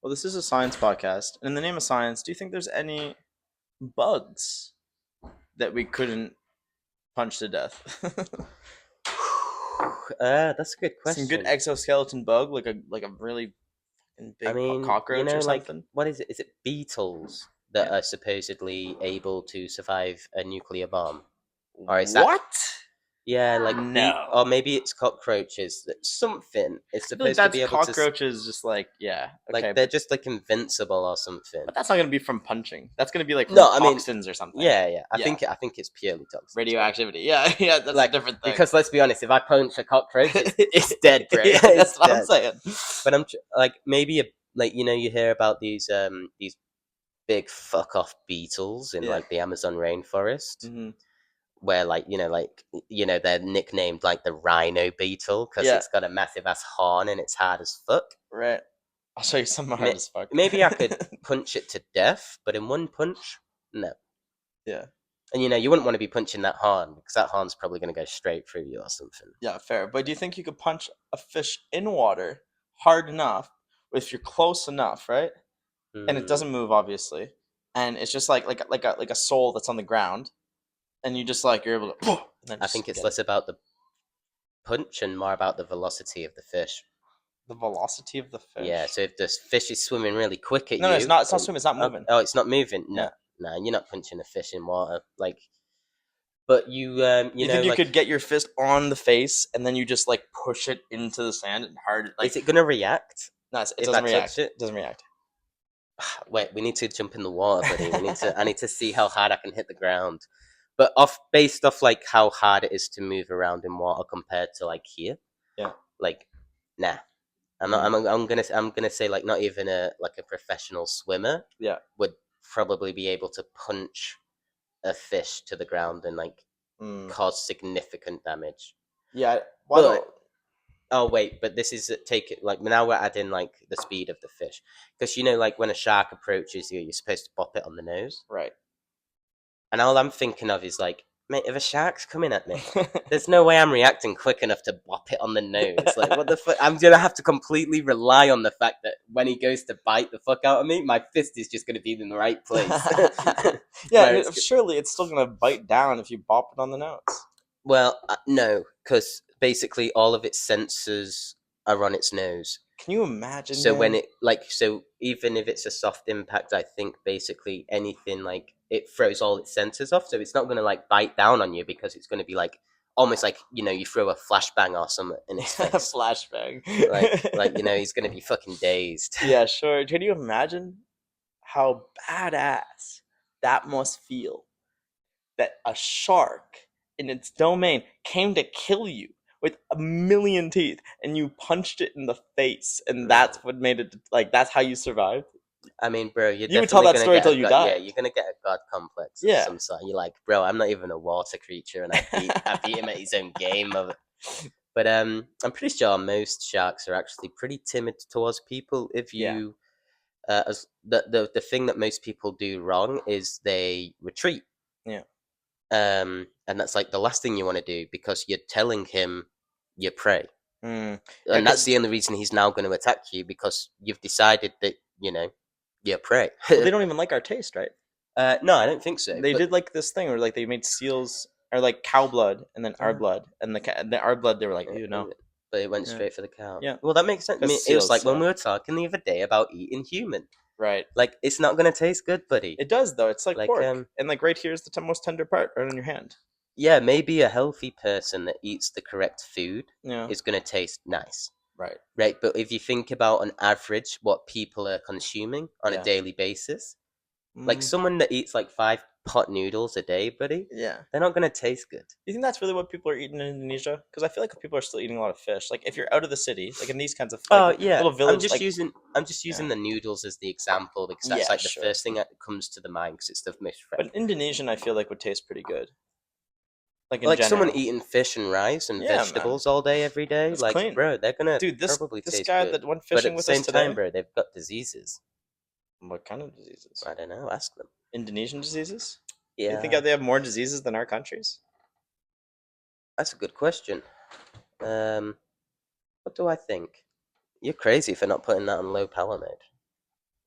Well, this is a science podcast. And in the name of science, do you think there's any bugs that we couldn't punch to death? That's a good question. Some good exoskeleton bug, like a really big cockroach or something. What is it? Is it beetles that are supposedly able to survive a nuclear bomb? Or is what? Yeah, like no. Or maybe it's cockroaches. Something. It's supposed to be able to. Cockroaches, just like like they're just like invincible or something. But that's not gonna be from punching. That's gonna be like from toxins or something. Yeah. I think it's purely toxins. Radioactivity. Yeah. That's like a different thing. Because let's be honest, if I punch a cockroach, it's dead, bro. That's what I'm saying. But I'm like maybe you hear about these big fuck off beetles in like the Amazon rainforest. Where they're nicknamed like the rhino beetle because it's got a massive ass horn and it's hard as fuck. Right. I'll show you some hard as fuck. Maybe I could punch it to death, but in one punch, no. Yeah. And you wouldn't want to be punching that horn because that horn's probably going to go straight through you or something. Yeah, fair. But do you think you could punch a fish in water hard enough if you're close enough, right? And it doesn't move, obviously, and it's just like a soul that's on the ground. And you just you're able to. I think it's less about the punch and more about the velocity of the fish. The velocity of the fish. Yeah. So if the fish is swimming really quick at you, no, it's not. It's not swimming. It's not moving. Oh, it's not moving. No, you're not punching a fish in water. Like, But you You know, think you like, could get your fist on the face and then you just like push it into the sand and hard like is it gonna react no, it if doesn't I touch react. it? It doesn't react. Wait, we need to jump in the water, buddy. I need to see how hard I can hit the ground. But based off like how hard it is to move around in water compared to like here. Yeah. Like, nah. I'm gonna say like not even a professional swimmer Yeah. would probably be able to punch a fish to the ground and like cause significant damage. Yeah. But oh wait, but this is take it like now we're adding like the speed of the fish because you know like when a shark approaches you, you're supposed to pop it on the nose, right. and all I'm thinking of is like, mate, if a shark's coming at me, there's no way I'm reacting quick enough to bop it on the nose. Like, what the fuck? I'm gonna have to completely rely on the fact that when he goes to bite the fuck out of me, my fist is just gonna be in the right place. Yeah, Where surely it's still gonna bite down if you bop it on the nose. well, no, because basically all of its sensors are on its nose. Can you imagine? So when man? it so even if it's a soft impact, I think basically anything like it throws all its sensors off, so it's not gonna like bite down on you because it's gonna be like almost like you throw a flashbang or something in its face. Flashbang. like he's gonna be fucking dazed. Yeah, sure. Can you imagine how badass that must feel? That a shark in its domain came to kill you with a million teeth and you punched it in the face and that's what made it like that's how you survived. I mean, bro, You would tell that story till you Yeah, died. you're gonna get a god complex of Yeah. some sort. You're like, bro, I'm not even a water creature, and I beat him at his own game of it. But I'm pretty sure most sharks are actually pretty timid towards people. If you, as the thing that most people do wrong is they retreat. Yeah. And that's like the last thing you want to do because you're telling him you're prey. Mm. And that's the only reason he's now going to attack you because you've decided that you're prey. Well, they don't even like our taste, right? No, I don't think so. They but- did like this thing where like they made seals or like cow blood and then our blood and our blood they were like, no. But it went Yeah. straight for the cow. Yeah. Well, that makes sense. I mean, it was like when we were talking the other day about eating human. Right. Like, it's not going to taste good, buddy. It does though. It's like pork. and like right here is the most tender part, right on your hand. Yeah, maybe a healthy person that eats the correct food Yeah. is going to taste nice. Right. Right, but if you think about on average what people are consuming on Yeah. a daily basis, like someone that eats like 5 pot noodles a day, buddy, Yeah. they're not going to taste good. You think that's really what people are eating in Indonesia? Because I feel like people are still eating a lot of fish. Like if you're out of the city, like in these kinds of little village, I'm just using the noodles as the example because that's Yeah, like the sure. first thing that comes to the mind because it's the most fresh. But Indonesian, I feel like would taste pretty good. Like in Like general. someone eating fish and rice and Yeah, man. vegetables all day every day, It's like clean. bro, they're gonna Dude, this probably taste guy good. that went But fishing at the with same us today. time, bro, they've got diseases. What kind of diseases? I don't know. Ask them. Indonesian diseases? Yeah, You think they have more diseases than our countries? that's a good question. What do I think? You're crazy for not putting that on low power mode.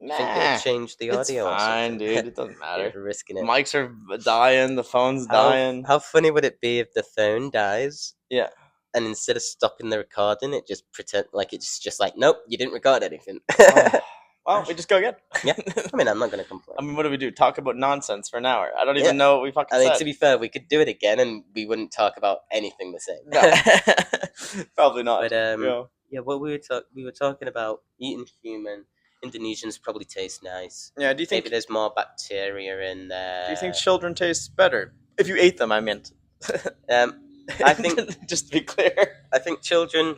Nah, Think it'll change the it's audio or fine, something? dude. It doesn't matter. You're risking it. Mics are dying. The phone's dying. How funny would it be if the phone dies? Yeah. And instead of stopping the recording, it just pretend like it's just like, nope, you didn't record anything. Well, we just go again. Yeah. I mean, I'm not gonna complain. I mean, what do we do? Talk about nonsense for an hour? I don't even know what we fucking I mean, said. to be fair, we could do it again, and we wouldn't talk about anything the same. No. Probably not. But yeah. What we were talking about eating human. Indonesians probably taste nice. Yeah. Do you think Maybe there's more bacteria in there? Do you think children taste better if you ate them? I meant. I think just to be clear, I think children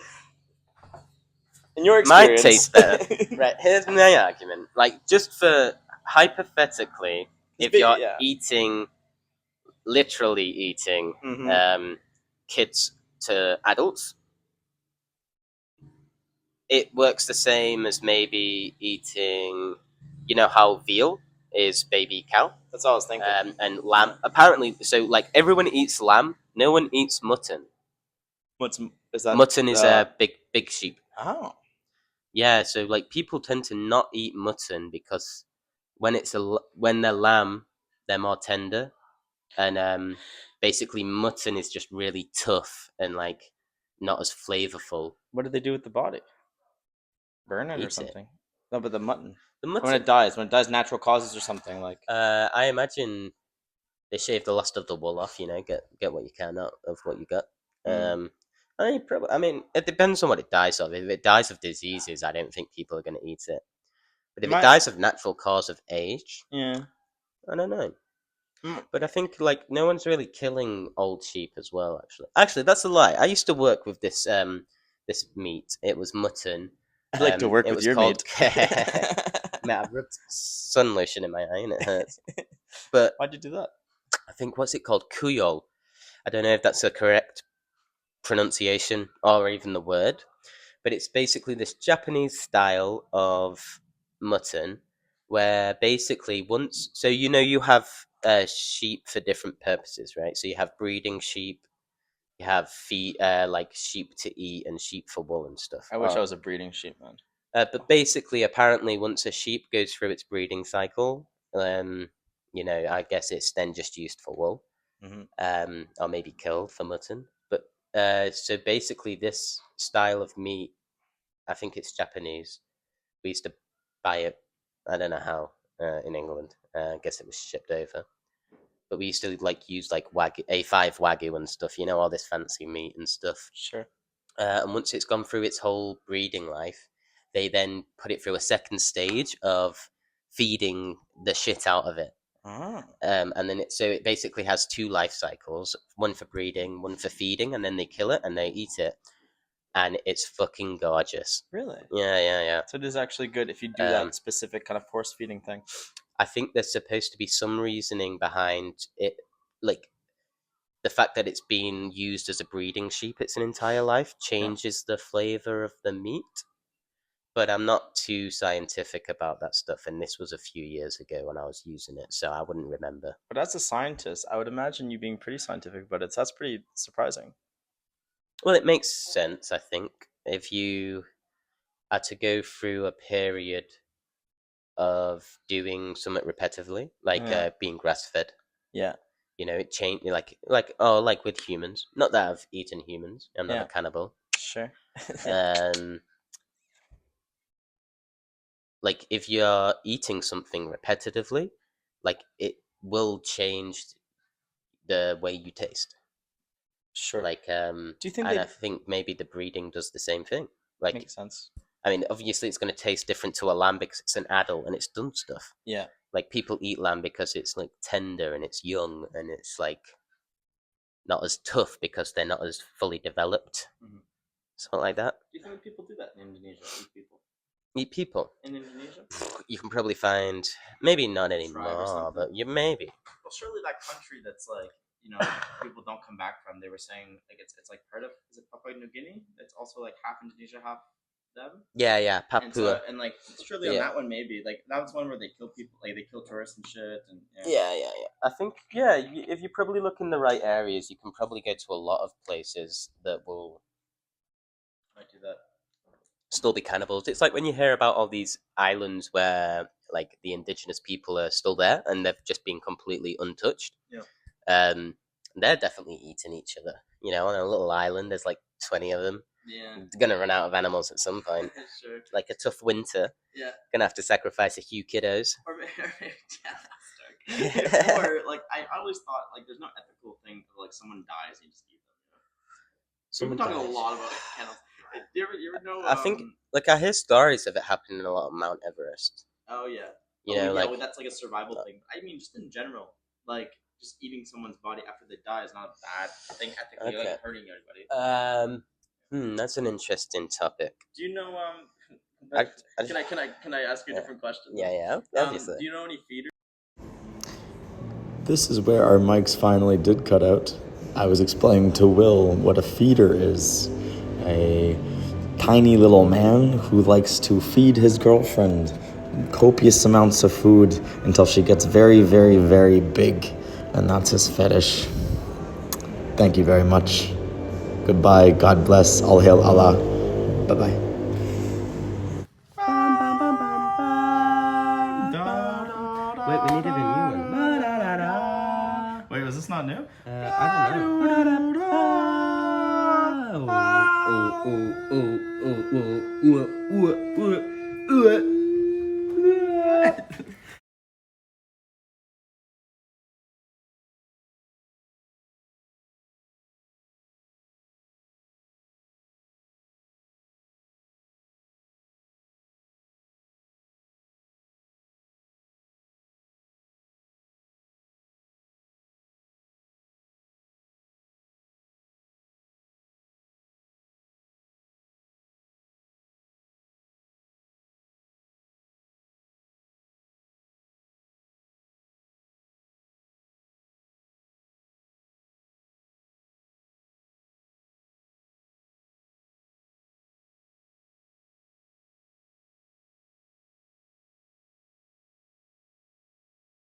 in your might experience, taste better. Right, here's my argument. Like, just for hypothetically, if you're literally eating Mhm. kids to adults, it works the same as maybe eating, you know how veal is baby cow? That's all I was thinking. And lamb. Apparently, so like everyone eats lamb, no one eats mutton. Is that? Mutton is a big sheep. Oh. Yeah, so like people tend to not eat mutton because when they're lamb, they're more tender, and basically mutton is just really tough and like not as flavorful. What do they do with the body? Burn it or Eat it. something? No, but the mutton. The mutton, When it dies natural causes or something like. I imagine They shave the last of the wool off, get what you can out of what you got. I mean, it depends on what it dies of. If it dies of diseases, I don't think people are going to eat it. But if it dies of natural cause of age, Yeah. I don't know. Mm. But I think no one's really killing old sheep as well. Actually, that's a lie. I used to work with this meat. It was mutton. I like to work it with was your called... meat. Man, I've rubbed sun lotion in my eye and it hurts. But Why'd you do that? I think what's it called? Kuyol. I don't know if that's a correct pronunciation or even the word, but it's basically this Japanese style of mutton where basically you have sheep for different purposes, right? So you have breeding sheep, you have sheep to eat and sheep for wool and stuff. I wish I was a breeding sheep, man. But basically, apparently, once a sheep goes through its breeding cycle, I guess it's then just used for wool, or maybe killed for mutton. But so basically, this style of meat, I think it's Japanese. We used to buy it. I don't know how in England. I guess it was shipped over. But we used to use Wagyu, A5 Wagyu and stuff. All this fancy meat and stuff. Sure. And once it's gone through its whole breeding life, they then put it through a second stage of feeding the shit out of it. And then it basically has two life cycles: one for breeding, one for feeding, and then they kill it and they eat it, and it's fucking gorgeous. Really? Yeah. So it is actually good if you do that specific kind of force feeding thing. I think there's supposed to be some reasoning behind it, like the fact that it's been used as a breeding sheep its entire life changes the flavor of the meat. But I'm not too scientific about that stuff, and this was a few years ago when I was using it, so I wouldn't remember. But as a scientist, I would imagine you being pretty scientific about it. So that's pretty surprising. Well, it makes sense, I think. If you are to go through a period of doing something repetitively, like being grass-fed, Yeah. it changed, like with humans. Not that I've eaten humans. I'm not a cannibal. Sure. Like if you're eating something repetitively, it will change the way you taste. Sure. Do you think I think maybe the breeding does the same thing. Makes sense. I mean, obviously it's going to taste different to a lamb because it's an adult and it's done stuff. Yeah. Like people eat lamb because it's tender and it's young and it's not as tough because they're not as fully developed. Something like that. Do you think people do that in Indonesia? Eat people in Indonesia? You can probably find, maybe not anymore, but maybe. Well, surely that country that's people don't come back from. They were saying it's part of, is it Papua New Guinea? It's also half Indonesia, half them. Yeah, Papua. And surely on that one maybe that was one where they kill people, they kill tourists and shit. And yeah. I think if you probably look in the right areas, you can probably go to a lot of places that will might do that. Still be cannibals. It's like when you hear about all these islands where the indigenous people are still there and they've just been completely untouched. Yeah. They're definitely eating each other. On a little island, there's 20 of them. Yeah. They're gonna run out of animals at some point. Sure. Like a tough winter. Yeah. Gonna have to sacrifice a few kiddos. Or I always thought there's no ethical thing of someone dies and you just eat them. We've been talking a lot about kennels. Do you ever know? I think I hear stories of it happening in a lot of Mount Everest. Oh yeah. Well, that's a survival thing. I mean, just in general, just eating someone's body after they die is not a bad thing ethically. Okay. Hurting anybody. That's an interesting topic. Do you know? Can I ask you a different question? Yeah. Obviously. Do you know any feeders? This is where our mics finally did cut out. I was explaining to Will what a feeder is. A tiny little man who likes to feed his girlfriend copious amounts of food until she gets very, very, very big. And that's his fetish. Thank you very much. Goodbye. God bless. All hail Allah. Bye-bye. Wait, we needed a new one. Wait, was this not new? I don't know.